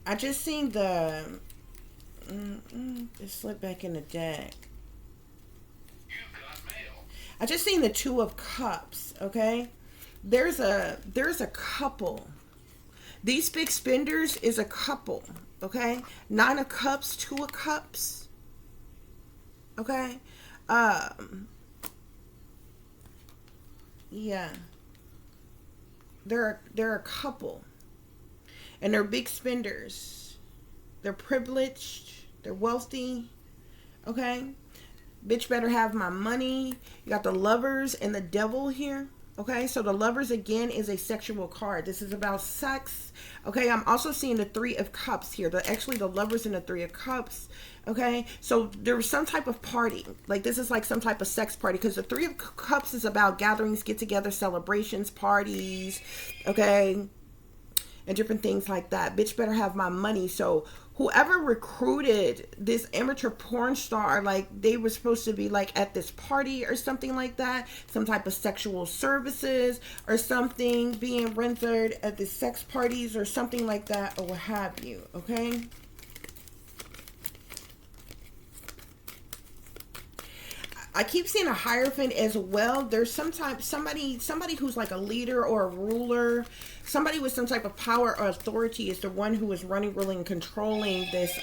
I just seen the it slipped back in the deck. I just seen the Two of Cups, okay? There's a couple. These big spenders is a couple, okay? Nine of Cups, Two of Cups, okay? Yeah. They're a couple. And they're big spenders. They're privileged. They're wealthy, okay? Bitch better have my money. You got the Lovers and the Devil here. Okay, so the Lovers again is a sexual card. This is about sex. Okay, I'm also seeing the Three of Cups here. Actually, the Lovers and the Three of Cups. Okay, so there was some type of party. Like this is like some type of sex party, because the Three of Cups is about gatherings, get-together, celebrations, parties. Okay, and different things like that. Bitch better have my money. So whoever recruited this amateur porn star, like they were supposed to be like at this party or something like that, some type of sexual services or something being rendered at the sex parties or something like that, or what have you. Okay. I keep seeing a hierophant as well. There's somebody who's like a leader or a ruler, somebody with some type of power or authority is the one who is running, ruling, and controlling this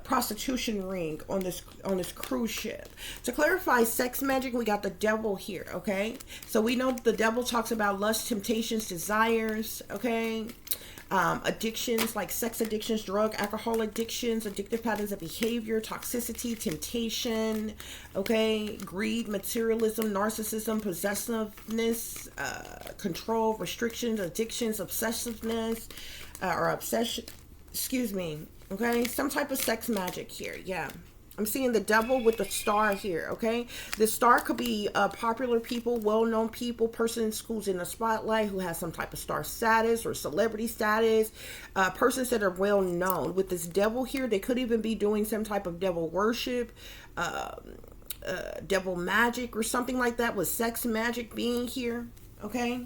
prostitution ring on this cruise ship. To clarify sex magic, we got the devil here. Okay, so we know the devil talks about lust, temptations, desires. Okay. Addictions like sex addictions, drug, alcohol addictions, addictive patterns of behavior, toxicity, temptation, okay, greed, materialism, narcissism, possessiveness, control, restrictions, addictions, obsessiveness, or obsession, excuse me, okay, some type of sex magic here, yeah. I'm seeing the devil with the star here, okay? The star could be popular people, well-known people, person who's in the spotlight, who has some type of star status or celebrity status, persons that are well-known. With this devil here, they could even be doing some type of devil worship, devil magic or something like that, with sex magic being here, okay?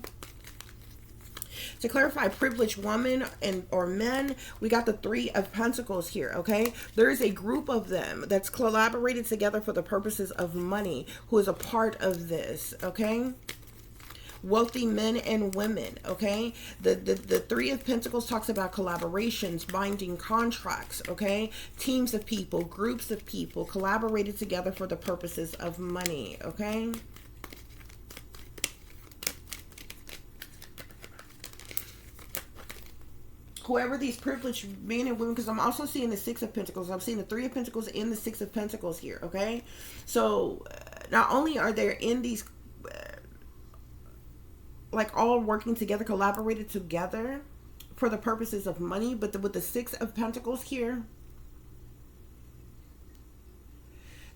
To clarify privileged women or men, we got the Three of Pentacles here, okay? There is a group of them that's collaborated together for the purposes of money who is a part of this, okay? Wealthy men and women, okay? The Three of Pentacles talks about collaborations, binding contracts, okay? Teams of people, groups of people collaborated together for the purposes of money, okay? Whoever these privileged men and women, because I'm also seeing the Six of Pentacles. I'm seeing the Three of Pentacles and the Six of Pentacles here, okay? So, not only are there in these, like all working together, collaborated together for the purposes of money, but with the Six of Pentacles here,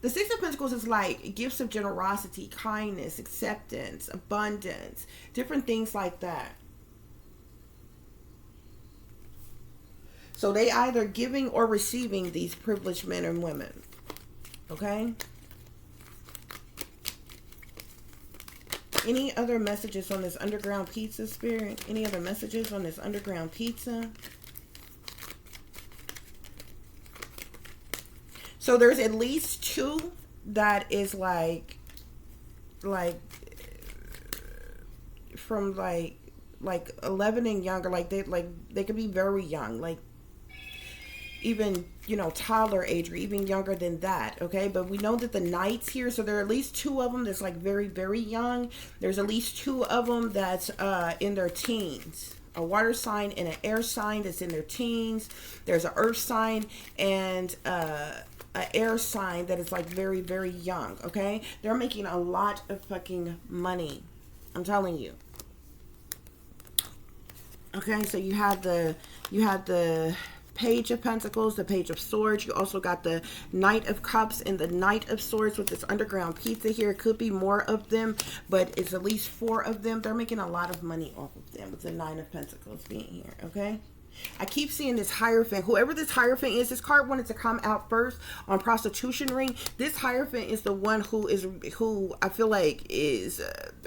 the Six of Pentacles is like gifts of generosity, kindness, acceptance, abundance, different things like that. So they either giving or receiving these privileged men and women. Okay? Any other messages on this underground pizza, Spirit? Any other messages on this underground pizza? So there's at least two that is like from like 11 and younger, like they could be very young, like even, you know, toddler age or even younger than that, okay? But we know that the Knights here, so there are at least two of them that's like very, very young. There's at least two of them that's in their teens. A water sign and an air sign that's in their teens. There's an earth sign and an air sign that is like very, very young, okay? They're making a lot of fucking money. I'm telling you. Okay, so you have the Page of Pentacles, the Page of Swords. You also got the Knight of Cups and the Knight of Swords with this underground pizza here. It could be more of them, but it's at least four of them. They're making a lot of money off of them with the Nine of Pentacles being here, okay? I keep seeing this Hierophant. Whoever this Hierophant is, this card wanted to come out first on prostitution ring. This Hierophant is the one who I feel like is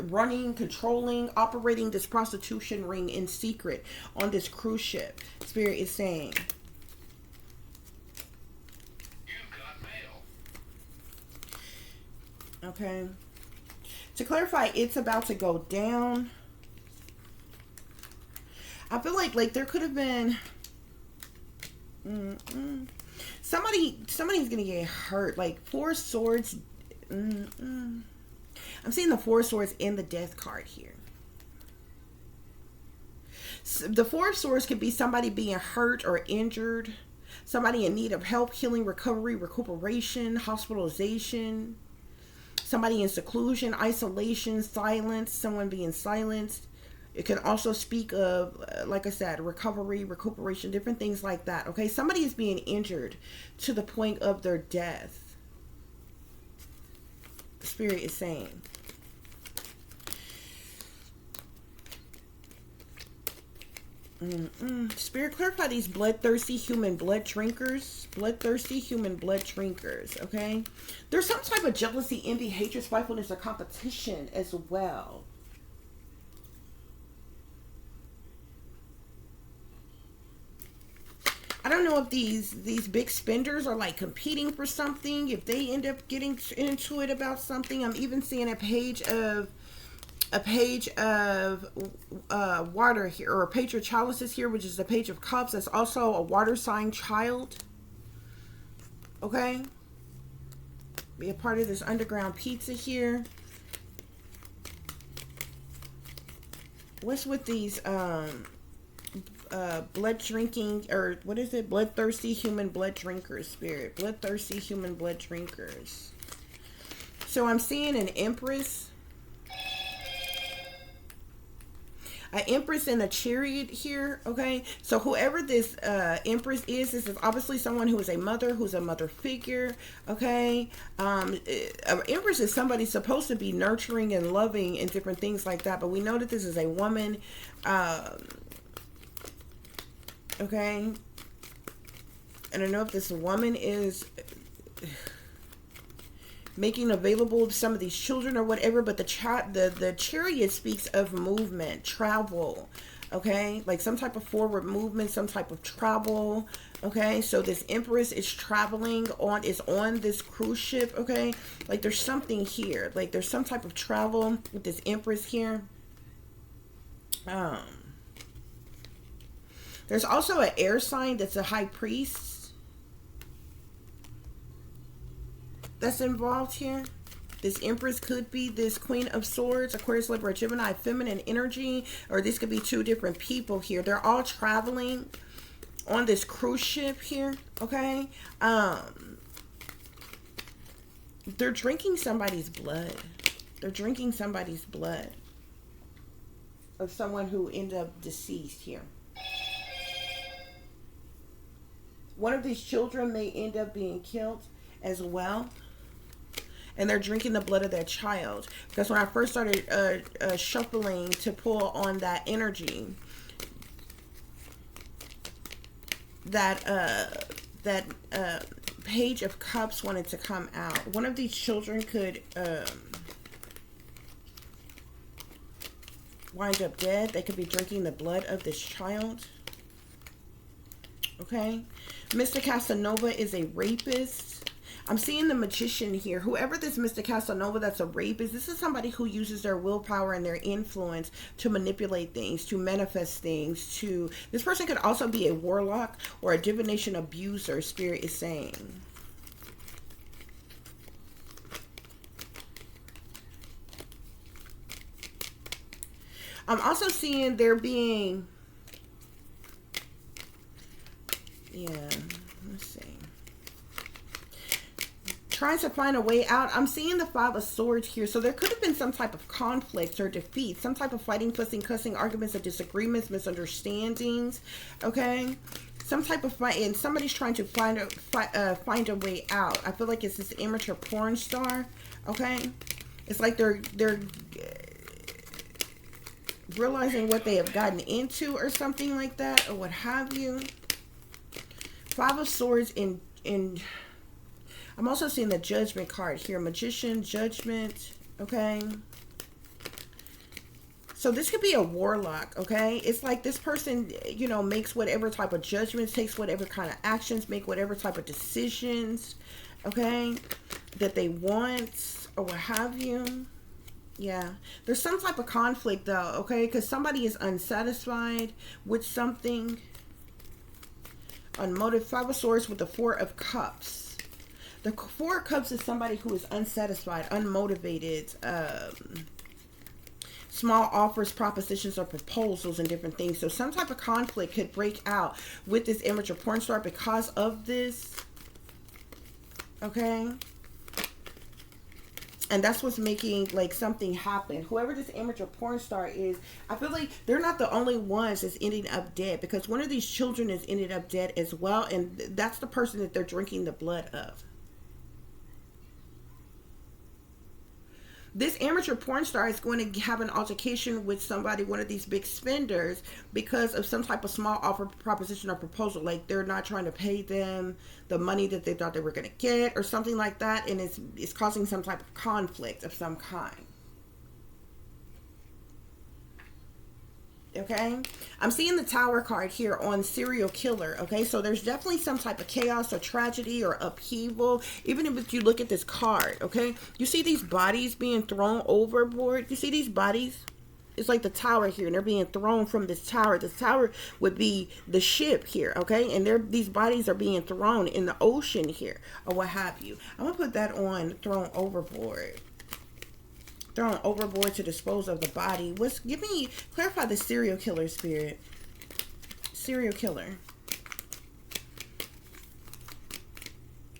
running, controlling, operating this prostitution ring in secret on this cruise ship. Spirit is saying. Okay. To clarify, it's about to go down. I feel like there could have been somebody's gonna get hurt. Like Four Swords. I'm seeing the Four Swords in the Death card here. So the Four Swords could be somebody being hurt or injured, somebody in need of help, healing, recovery, recuperation, hospitalization, somebody in seclusion, isolation, silence, someone being silenced. It can also speak of, like I said, recovery, recuperation, different things like that. Okay, somebody is being injured to the point of their death. Spirit is saying. Spirit, clarify these bloodthirsty human blood drinkers. Bloodthirsty human blood drinkers, okay? There's some type of jealousy, envy, hatred, spitefulness, or competition as well. I don't know if these big spenders are like competing for something, if they end up getting into it about something. I'm even seeing a page of water here, or a page of chalices here, which is the page of cups. That's also a water sign child. Okay, be a part of this underground pizza here. What's with these blood drinking, or what is it, bloodthirsty human blood drinkers? Spirit, bloodthirsty human blood drinkers. So I'm seeing an empress, and a chariot here. Okay, so whoever this empress is, this is obviously someone who is a mother, who's a mother figure. Okay, empress is somebody supposed to be nurturing and loving and different things like that, but we know that this is a woman. Okay, I don't know if this woman is making available some of these children or whatever, but the chariot speaks of movement, travel. Okay, like some type of forward movement, some type of travel. Okay, so this empress is traveling is on this cruise ship. Okay, like there's something here, like there's some type of travel with this empress here. There's also an air sign that's a high priest that's involved here. This empress could be this queen of swords, Aquarius, Libra, Gemini, feminine energy, or this could be two different people here. They're all traveling on this cruise ship here. Okay, they're drinking somebody's blood. They're drinking somebody's blood of someone who ended up deceased here. One of these children may end up being killed as well. And they're drinking the blood of their child. Because when I first started shuffling to pull on that energy, that page of cups wanted to come out. One of these children could wind up dead. They could be drinking the blood of this child. Okay, Mr. Casanova is a rapist. I'm seeing the magician here. Whoever this Mr. Casanova that's a rapist, this is somebody who uses their willpower and their influence to manipulate things, to manifest things. This person could also be a warlock or a divination abuser, Spirit is saying. I'm also seeing there being, let's see, trying to find a way out. I'm seeing the Five of Swords here. So there could have been some type of conflict or defeat, some type of fighting, fussing, cussing, arguments or disagreements, misunderstandings. Okay, some type of fight, and somebody's trying to find a way out. I feel like it's this amateur porn star. Okay, it's like they're realizing what they have gotten into or something like that, or what have you. Five of Swords in I'm also seeing the Judgment card here. Magician, Judgment. Okay, so this could be a warlock. Okay, it's like this person, you know, makes whatever type of judgments, takes whatever kind of actions, make whatever type of decisions, okay, that they want or what have you. Yeah, there's some type of conflict though, okay, because somebody is unsatisfied with something. Unmotivated. Five of Swords with the Four of Cups. The Four of Cups is somebody who is unsatisfied, unmotivated, small offers, propositions, or proposals and different things. So some type of conflict could break out with this amateur porn star because of this. Okay, and that's what's making like something happen. Whoever this amateur porn star is, I feel like they're not the only ones that's ending up dead, because one of these children is ended up dead as well, and that's the person that they're drinking the blood of. This amateur porn star is going to have an altercation with somebody, one of these big spenders, because of some type of small offer, proposition, or proposal. Like they're not trying to pay them the money that they thought they were going to get, or something like that, and it's causing some type of conflict of some kind. Okay, I'm seeing the Tower card here on serial killer. Okay, so there's definitely some type of chaos or tragedy or upheaval. Even if you look at this card, okay, you see these bodies being thrown overboard. You see these bodies? It's like the tower here, and they're being thrown from this tower. This tower would be the ship here, okay, and these bodies are being thrown in the ocean here, or what have you. I'm gonna put that on thrown overboard. Thrown overboard to dispose of the body. Clarify the serial killer spirit. Serial killer.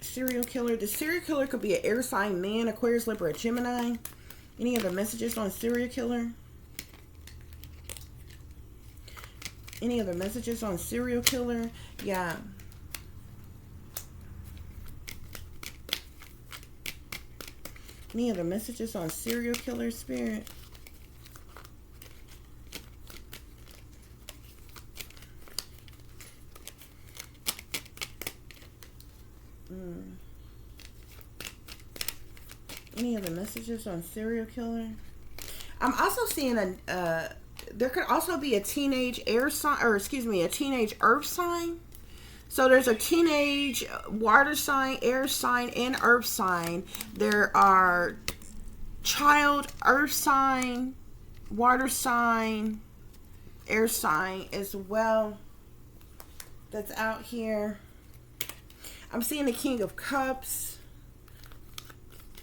Serial killer. The serial killer could be an air sign man, Aquarius, Libra, Gemini. Any other messages on serial killer? Any other messages on serial killer? Yeah. Any other messages on serial killer spirit? Any other messages on serial killer? I'm also seeing there could also be a teenage air sign, or excuse me, a teenage earth sign. So there's a teenage water sign, air sign, and earth sign. There are child earth sign, water sign, air sign as well. That's out here. I'm seeing the King of Cups.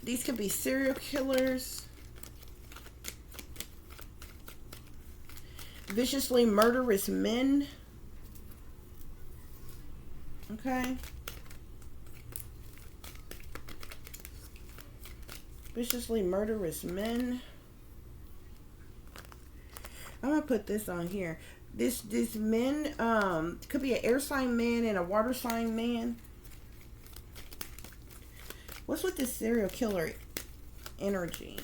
These could be serial killers. Viciously murderous men. Okay. Viciously murderous men. I'm gonna put this on here. This men could be an air sign man and a water sign man. What's with this serial killer energy?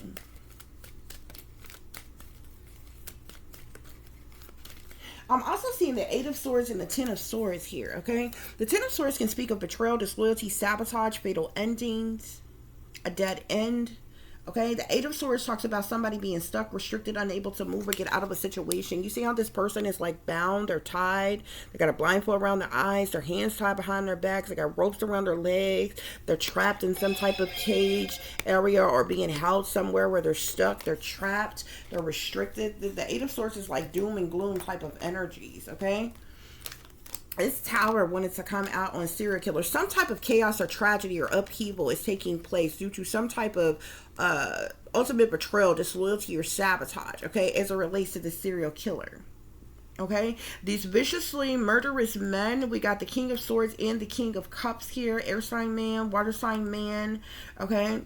I'm also seeing the 8 of Swords and the 10 of Swords here, okay? The 10 of Swords can speak of betrayal, disloyalty, sabotage, fatal endings, a dead end, okay? The 8 of Swords talks about somebody being stuck, restricted, unable to move or get out of a situation. You see how this person is like bound or tied? They got a blindfold around their eyes, their hands tied behind their backs, they got ropes around their legs, they're trapped in some type of cage area or being held somewhere where they're stuck, they're trapped, they're restricted. The 8 of Swords is like doom and gloom type of energies, okay? This Tower wanted to come out on serial killer. Some type of chaos or tragedy or upheaval is taking place due to some type of ultimate betrayal, disloyalty, or sabotage, okay, as it relates to the serial killer. Okay, these viciously murderous men, we got the King of Swords and the King of Cups here, air sign man, water sign man, okay,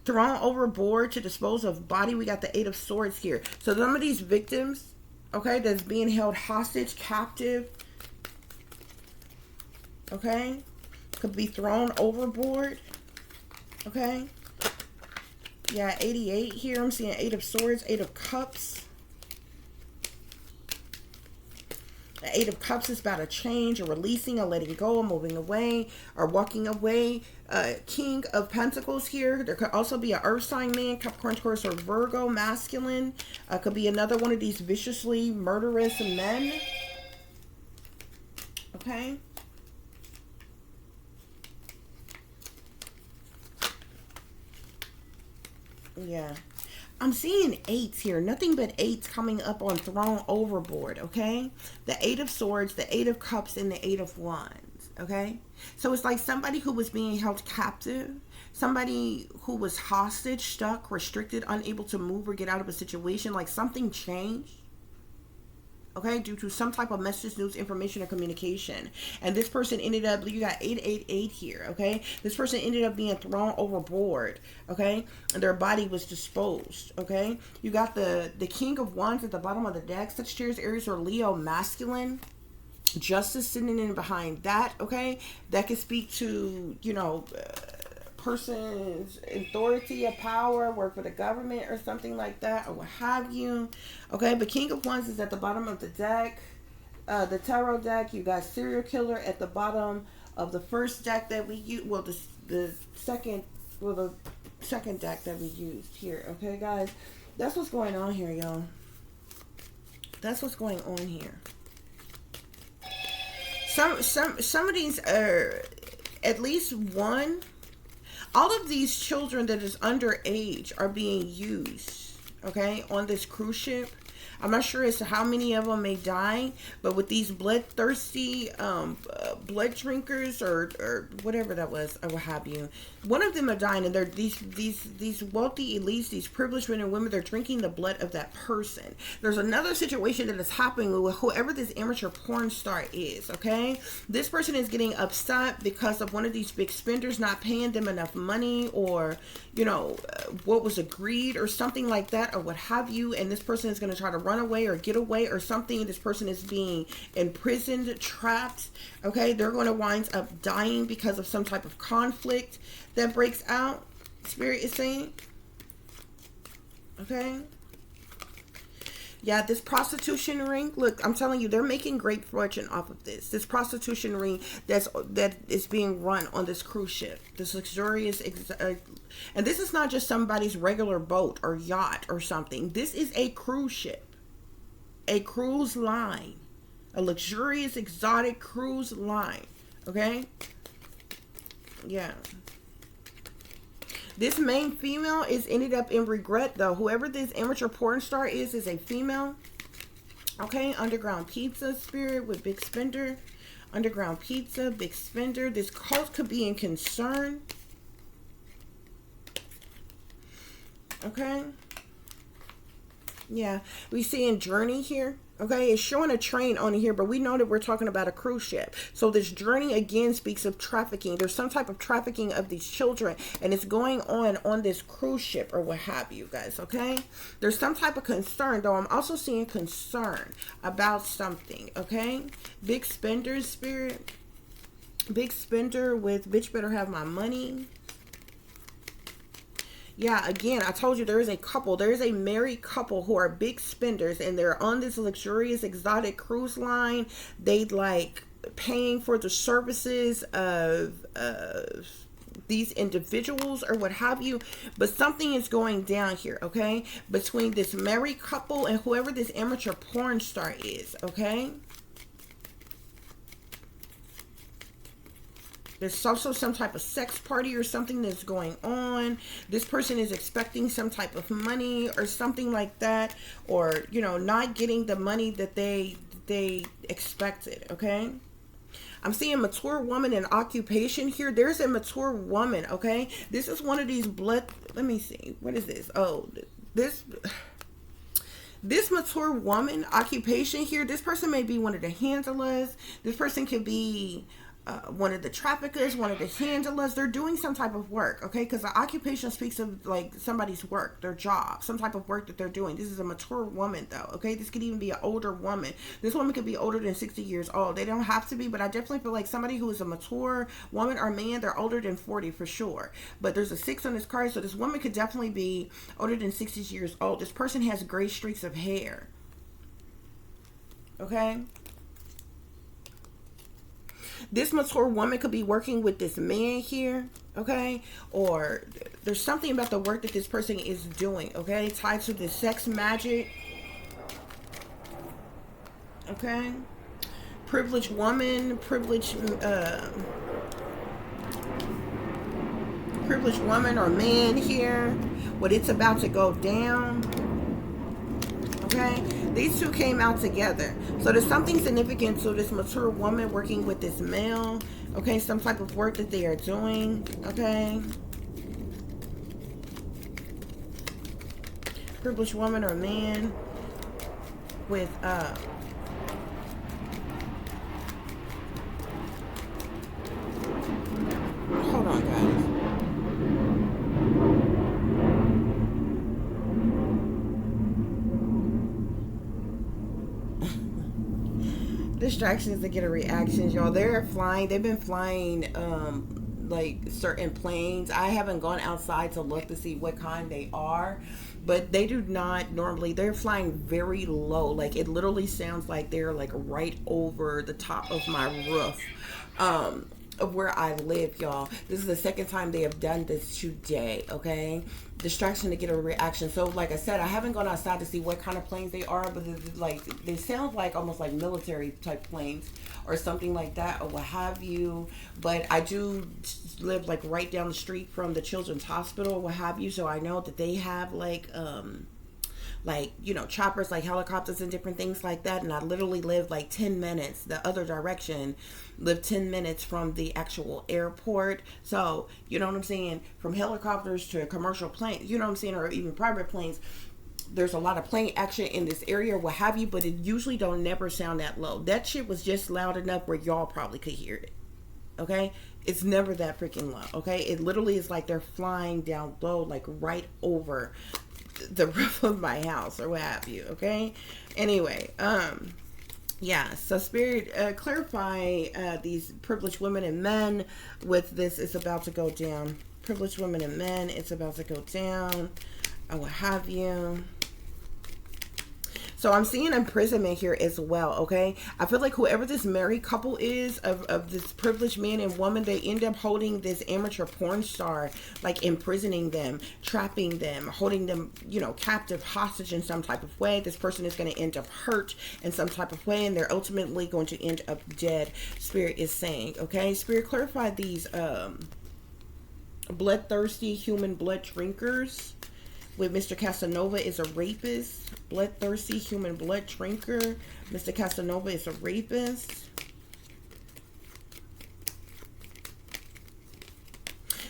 thrown overboard to dispose of body. We got the 8 of Swords here. So some of these victims, okay, that's being held hostage, captive, okay, could be thrown overboard, okay. Yeah, 88 here. I'm seeing 8 of Swords, 8 of Cups. The 8 of Cups is about a change, a releasing, a letting go, a moving away, or walking away. King of Pentacles here. There could also be an earth sign man, Capricorn, Taurus, or Virgo, masculine. Could be another one of these viciously murderous men. Okay. Yeah. I'm seeing 8s here. Nothing but 8s coming up on thrown overboard, okay? The 8 of Swords, the 8 of Cups, and the 8 of Wands, okay? So it's like somebody who was being held captive, somebody who was hostage, stuck, restricted, unable to move or get out of a situation, like something changed, okay, due to some type of message, news, information, or communication. And this person ended up, you got 888 here, okay? This person ended up being thrown overboard, okay? And their body was disposed, okay? You got the King of Wands at the bottom of the deck. Sagittarius, Aries, or Leo, masculine. Justice sitting in behind that, okay? That could speak to, you know, person's authority or power, work for the government or something like that, or what have you. Okay, but King of Wands is at the bottom of the deck. The tarot deck, you got serial killer at the bottom of the first deck that we use. Well, the second deck that we used here. Okay, guys, that's what's going on here, y'all. That's what's going on here. Some of these are at least one. All of these children that is underage are being used, okay, on this cruise ship. I'm not sure as to how many of them may die, but with these bloodthirsty blood drinkers or whatever that was, or what have you, one of them are dying, and they're these wealthy elites, these privileged men and women, they're drinking the blood of that person. There's another situation that is happening with whoever this amateur porn star is, okay? This person is getting upset because of one of these big spenders not paying them enough money, or, you know, what was agreed or something like that, or what have you, and this person is going to try to run away or get away or something. This person is being imprisoned, trapped, okay? They're going to wind up dying because of some type of conflict that breaks out, Spirit is saying, okay? Yeah, this prostitution ring, look, I'm telling you, they're making great fortune off of this. This prostitution ring that is being run on this cruise ship, this luxurious, and this is not just somebody's regular boat or yacht or something. This is a cruise ship, a cruise line, a luxurious, exotic cruise line, okay? Yeah. This main female is ended up in regret, though. Whoever this amateur porn star is a female. Okay, underground pizza, Spirit, with big spender. Underground pizza, big spender. This cult could be in concern. Okay. Yeah, we see in journey here. Okay, it's showing a train on here, but we know that we're talking about a cruise ship. So this journey again speaks of trafficking. There's some type of trafficking of these children, and it's going on this cruise ship or what have you, guys, okay? There's some type of concern, though. I'm also seeing concern about something, okay? Big spender, Spirit. Big spender with bitch better have my money. Yeah, again, I told you there is a couple. There is a married couple who are big spenders, and they're on this luxurious, exotic cruise line. They like paying for the services of these individuals or what have you. But something is going down here, okay? Between this married couple and whoever this amateur porn star is, okay? There's also some type of sex party or something that's going on. This person is expecting some type of money or something like that. Or, you know, not getting the money that they expected, okay? I'm seeing mature woman in occupation here. There's a mature woman, okay? This is one of these blood... Let me see. What is this? Oh, this mature woman occupation here. This person may be one of the handlers. This person could be... one of the traffickers, one of the handlers. They're doing some type of work, okay? Because the occupation speaks of like somebody's work, their job, some type of work that they're doing. This is a mature woman, though, okay? This could even be an older woman. This woman could be older than 60 years old. They don't have to be, but I definitely feel like somebody who is a mature woman or man, they're older than 40 for sure. But there's a 6 on this card, so this woman could definitely be older than 60 years old. This person has gray streaks of hair, okay? This mature woman could be working with this man here, okay? Or there's something about the work that this person is doing, okay? Tied to this sex magic, okay? Privileged woman, privileged woman or man here. What it's about to go down, okay? These two came out together. So there's something significant to this mature woman working with this male. Okay, some type of work that they are doing. Okay. Privileged woman or man with hold on, guys. Distractions to get a reaction, y'all. They're flying. They've been flying like certain planes. I haven't gone outside to look to see what kind they are, but they do not normally, they're flying very low. Like it literally sounds like they're like right over the top of my roof. Of where I live, y'all. This is the second time they have done this today, okay? Distraction to get a reaction. So, like I said, I haven't gone outside to see what kind of planes they are, but like they sound like almost like military type planes or something like that, or what have you. But I do live like right down the street from the Children's Hospital, or what have you. So I know that they have like, you know, choppers, like helicopters and different things like that. And I literally live like 10 minutes the other direction, live 10 minutes from the actual airport. So, you know what I'm saying? From helicopters to commercial planes, you know what I'm saying? Or even private planes. There's a lot of plane action in this area, what have you, but it usually don't never sound that low. That shit was just loud enough where y'all probably could hear it. Okay? It's never that freaking low. Okay? It literally is like they're flying down low, like right over the roof of my house or what have you. Okay, anyway, yeah, so spirit, clarify these privileged women and men with this. It's about to go down. Privileged women and men, it's about to go down, or what have you. So I'm seeing imprisonment here as well, okay? I feel like whoever this married couple is of this privileged man and woman, they end up holding this amateur porn star, like imprisoning them, trapping them, holding them, you know, captive, hostage in some type of way. This person is going to end up hurt in some type of way, and they're ultimately going to end up dead, Spirit is saying, okay? Spirit, clarify these bloodthirsty human blood drinkers. With Mr. Casanova is a rapist. Bloodthirsty human blood drinker. Mr. Casanova is a rapist.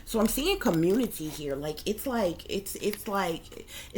So I'm seeing community here. Like it's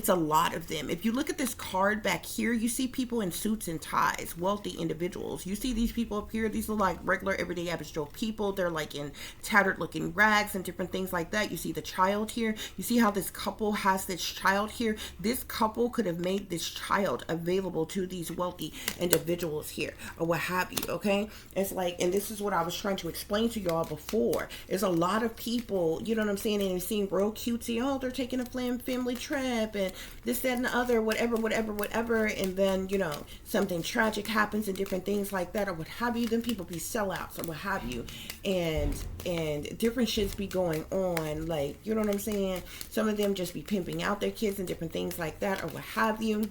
a lot of them. If you look at this card back here, you see people in suits and ties, wealthy individuals. You see these people up here. These are like regular, everyday, average Joe people. They're like in tattered looking rags and different things like that. You see the child here. You see how this couple has this child here. This couple could have made this child available to these wealthy individuals here, or what have you. Okay, it's like, and this is what I was trying to explain to y'all before. There's a lot of people, you know what I'm saying, and it seemed real cutesy. Oh, they're taking a family trip and this, that, and the other, whatever. And then, you know, something tragic happens and different things like that, or what have you. Then people be sellouts, or what have you. And different shits be going on. Like, you know what I'm saying? Some of them just be pimping out their kids and different things like that, or what have you.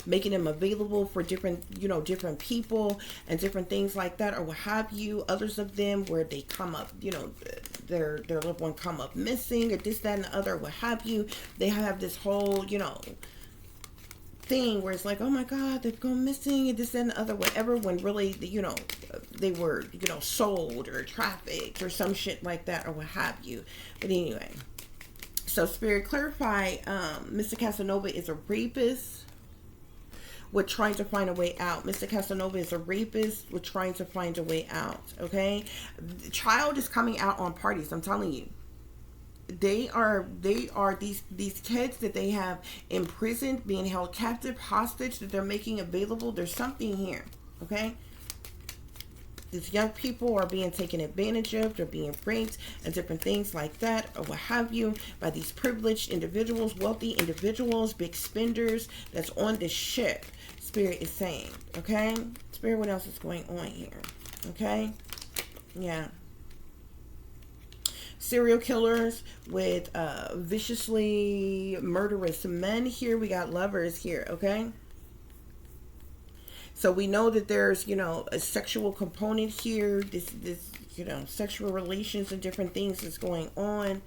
Making them available for different, you know, different people and different things like that, or what have you. Others of them where they come up, you know, their loved one come up missing, or this, that, and the other, what have you. They have this whole, you know, thing where it's like, oh my God, they've gone missing, and this, that, and the other, whatever, when really, you know, they were, you know, sold or trafficked or some shit like that, or what have you. But anyway, so Spirit, clarify, Mr. Casanova is a rapist. We're trying to find a way out. Mr. Casanova is a rapist. We're trying to find a way out. Okay, the child is coming out on parties. I'm telling you, they are these kids that they have imprisoned, being held captive, hostage, that they're making available. There's something here. Okay, these young people are being taken advantage of. They're being raped and different things like that, or what have you, by these privileged individuals, wealthy individuals, big spenders that's on this ship. Spirit is saying, okay? Spirit, what else is going on here? Okay? Yeah. Serial killers with viciously murderous men here. We got lovers here, okay? So we know that there's, you know, a sexual component here. This, you know, sexual relations and different things is going on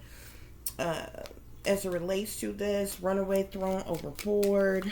as it relates to this. Runaway, thrown overboard.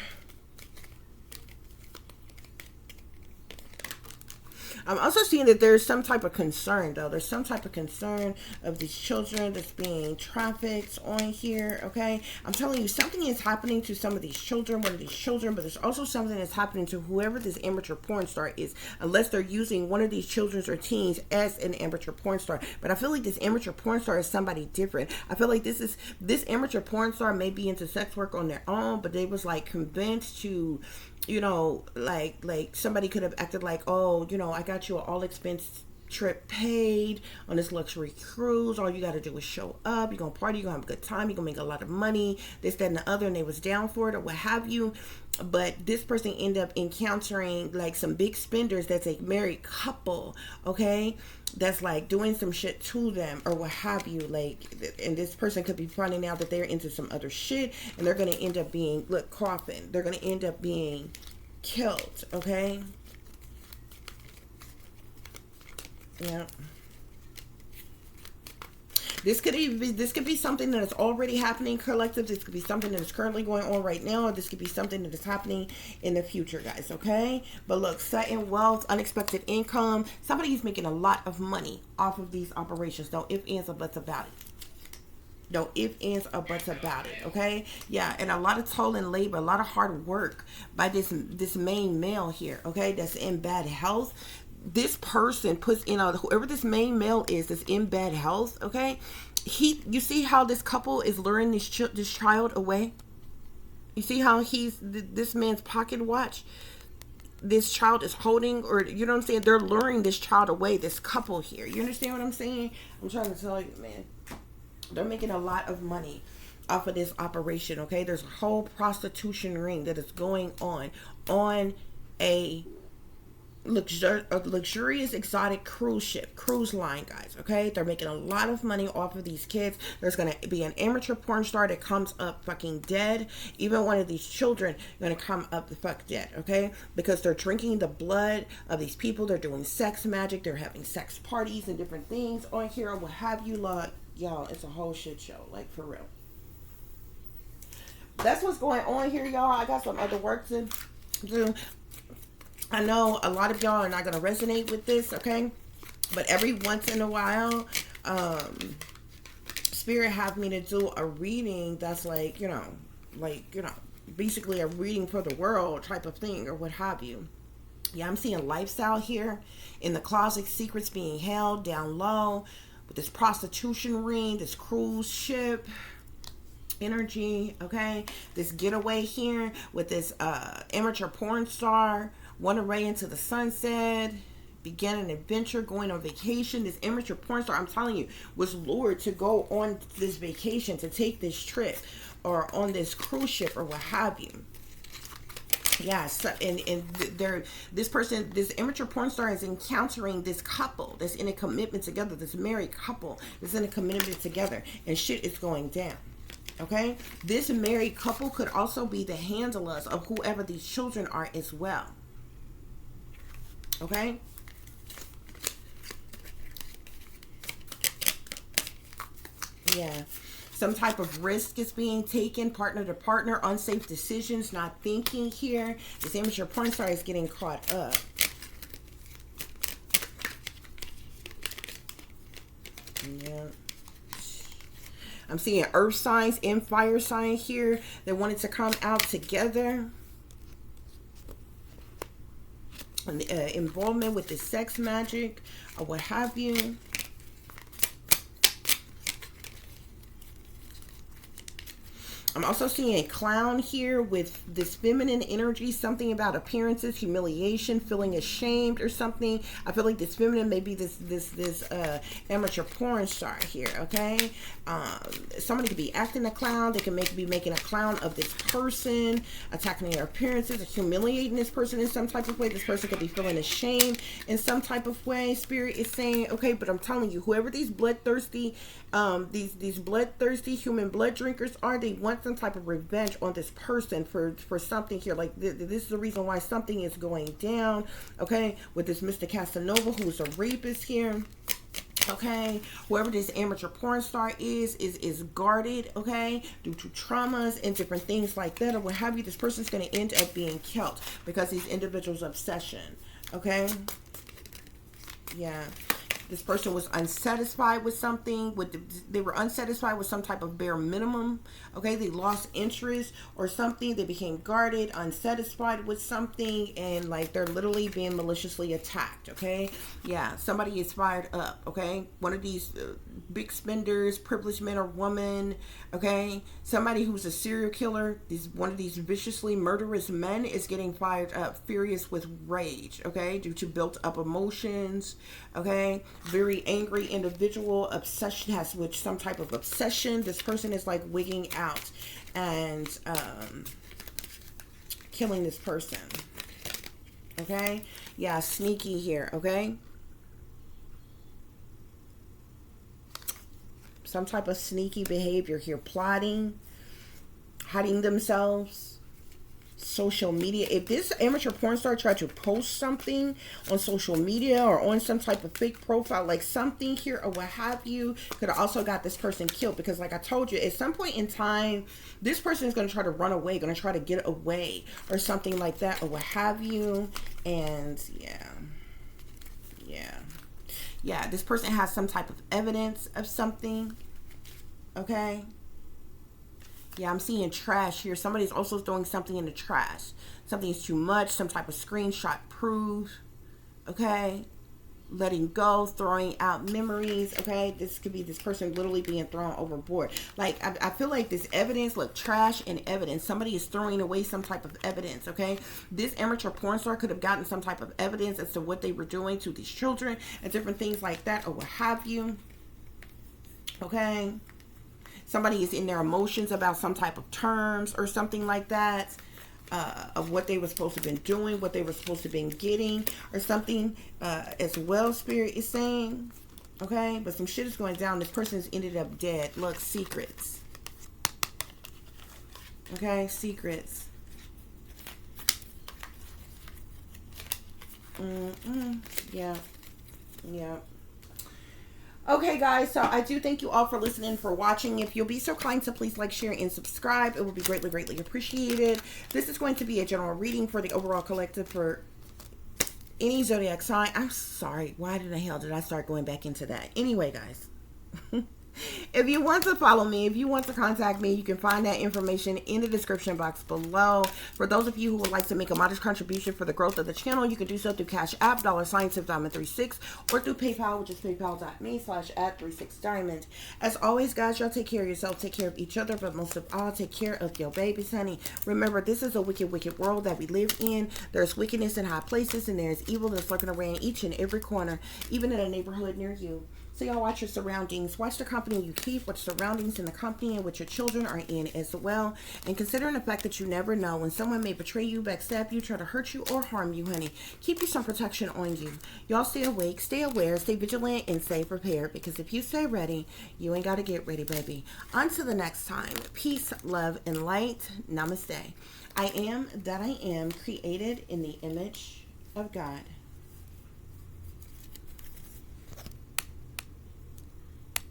I'm also seeing that there's some type of concern, though. There's some type of concern of these children that's being trafficked on here, okay? I'm telling you, something is happening to some of these children, one of these children, but there's also something that's happening to whoever this amateur porn star is, unless they're using one of these children or teens as an amateur porn star. But I feel like this amateur porn star is somebody different. I feel like this amateur porn star may be into sex work on their own, but they was like convinced to, you know, like somebody could have acted like, oh, you know, I got you an all expense trip paid on this luxury cruise. All you got to do is show up. You're going to party. You're going to have a good time. You're going to make a lot of money. This, that, and the other. And they was down for it or what have you. But this person ended up encountering like some big spenders that's a married couple, okay? That's like doing some shit to them or what have you. Like, and this person could be finding out that they're into some other shit. And they're going to end up being, look, coffin. They're going to end up being killed, okay? Yeah. This could be something that is already happening, collective. This could be something that is currently going on right now, or this could be something that is happening in the future, guys, okay? But look, sudden wealth, unexpected income. Somebody's making a lot of money off of these operations. No ifs, ands, or buts about it. No ifs, ands, or buts about it, okay? Yeah, and a lot of toil and labor, a lot of hard work by this main male here, okay? That's in bad health. This person puts in whoever this main male is that's in bad health, okay? You see how this couple is luring this child away? You see how this man's pocket watch, this child is holding, or you know what I'm saying? They're luring this child away, this couple here. You understand what I'm saying? I'm trying to tell you, man. They're making a lot of money off of this operation, okay? There's a whole prostitution ring that is going on a luxurious exotic cruise line, guys, okay? They're making a lot of money off of these kids. There's gonna be an amateur porn star that comes up fucking dead. Even one of these children gonna come up the fuck dead, okay? Because they're drinking the blood of these people. They're doing sex magic. They're having sex parties and different things on here, what have you. Like, y'all, it's a whole shit show, like, for real. That's what's going on here, y'all. I got some other work to do. I know a lot of y'all are not going to resonate with this, okay? But every once in a while, Spirit have me to do a reading that's like, basically a reading for the world type of thing or what have you. Yeah, I'm seeing lifestyle here. In the closet, secrets being held down low. With this prostitution ring, this cruise ship energy, okay? This getaway here with this amateur porn star. One array into the sunset, began an adventure, going on vacation. This amateur porn star, I'm telling you, was lured to go on this vacation, to take this trip, or on this cruise ship, or what have you. Yeah, so, this amateur porn star is encountering this couple that's in a commitment together, this married couple that's in a commitment together, and shit is going down. Okay? This married couple could also be the handlers of whoever these children are as well. Okay? Yeah. Some type of risk is being taken, partner to partner, unsafe decisions, not thinking here. This amateur porn star is getting caught up. Yeah. I'm seeing earth signs and fire sign here. They wanted to come out together. Involvement with the sex magic or what have you. I'm also seeing a clown here with this feminine energy, something about appearances, humiliation, feeling ashamed or something. I feel like this feminine may be this amateur porn star here, okay? Somebody could be acting a clown. They can be making a clown of this person, attacking their appearances, humiliating this person in some type of way. This person could be feeling ashamed in some type of way. Spirit is saying, okay, but I'm telling you, whoever these bloodthirsty, these bloodthirsty human blood drinkers are, they want some type of revenge on this person for something here. Like this is the reason why something is going down, okay, with this Mr. Casanova, who's a rapist here. Okay, whoever this amateur porn star is guarded, okay, due to traumas and different things like that or what have you. This person's going to end up being killed because these individuals' obsession, okay. Yeah, This person was unsatisfied with something. They were unsatisfied with some type of bare minimum. Okay, they lost interest or something. They became guarded, unsatisfied with something, and like they're literally being maliciously attacked. Okay, yeah, somebody is fired up. Okay, one of these big spenders, privileged man or woman. Okay, somebody who's a serial killer. One of these viciously murderous men is getting fired up, furious with rage. Okay, due to built up emotions. Okay, very angry individual, obsession, has with some type of obsession. This person is like wigging out and killing this person. Okay, yeah, sneaky here. Okay, some type of sneaky behavior here, plotting, hiding themselves. Social media. If this amateur porn star tried to post something on social media or on some type of fake profile, like something here or what have you, could have also got this person killed. Because like I told you, at some point in time, this person is going to try to run away, going to try to get away or something like that or what have you. And yeah, this person has some type of evidence of something. Okay. Yeah, I'm seeing trash here. Somebody's also throwing something in the trash. Something's too much. Some type of screenshot proof. Okay. Letting go. Throwing out memories. Okay. This could be this person literally being thrown overboard. Like, I feel like this evidence, look, trash and evidence. Somebody is throwing away some type of evidence. Okay. This amateur porn star could have gotten some type of evidence as to what they were doing to these children and different things like that or what have you. Okay. Somebody is in their emotions about some type of terms or something like that, of what they were supposed to have been doing, what they were supposed to have been getting or something as well, Spirit is saying. Okay, but some shit is going down. This person's ended up dead. Look, secrets. Okay, secrets. Yeah. Okay, guys, so I do thank you all for listening, for watching. If you'll be so kind to please like, share, and subscribe, it would be greatly, greatly appreciated. This is going to be a general reading for the overall collective for any zodiac sign. I'm sorry. Why the hell did I start going back into that? Anyway, guys. If you want to follow me, if you want to contact me, you can find that information in the description box below. For those of you who would like to make a modest contribution for the growth of the channel, you can do so through Cash App, $Diamond36, or through PayPal, which is paypal.me/@36Diamond. As always, guys, y'all take care of yourself, take care of each other, but most of all, take care of your babies, honey. Remember, this is a wicked, wicked world that we live in. There's wickedness in high places, and there's evil that's lurking around each and every corner, even in a neighborhood near you. So y'all watch your surroundings. Watch the company you keep. Watch surroundings in the company in which your children are in as well. And considering the fact that you never know when someone may betray you, backstab you, try to hurt you, or harm you, honey. Keep you some protection on you. Y'all stay awake, stay aware, stay vigilant, and stay prepared. Because if you stay ready, you ain't got to get ready, baby. Until the next time. Peace, love, and light. Namaste. I am that I am, created in the image of God.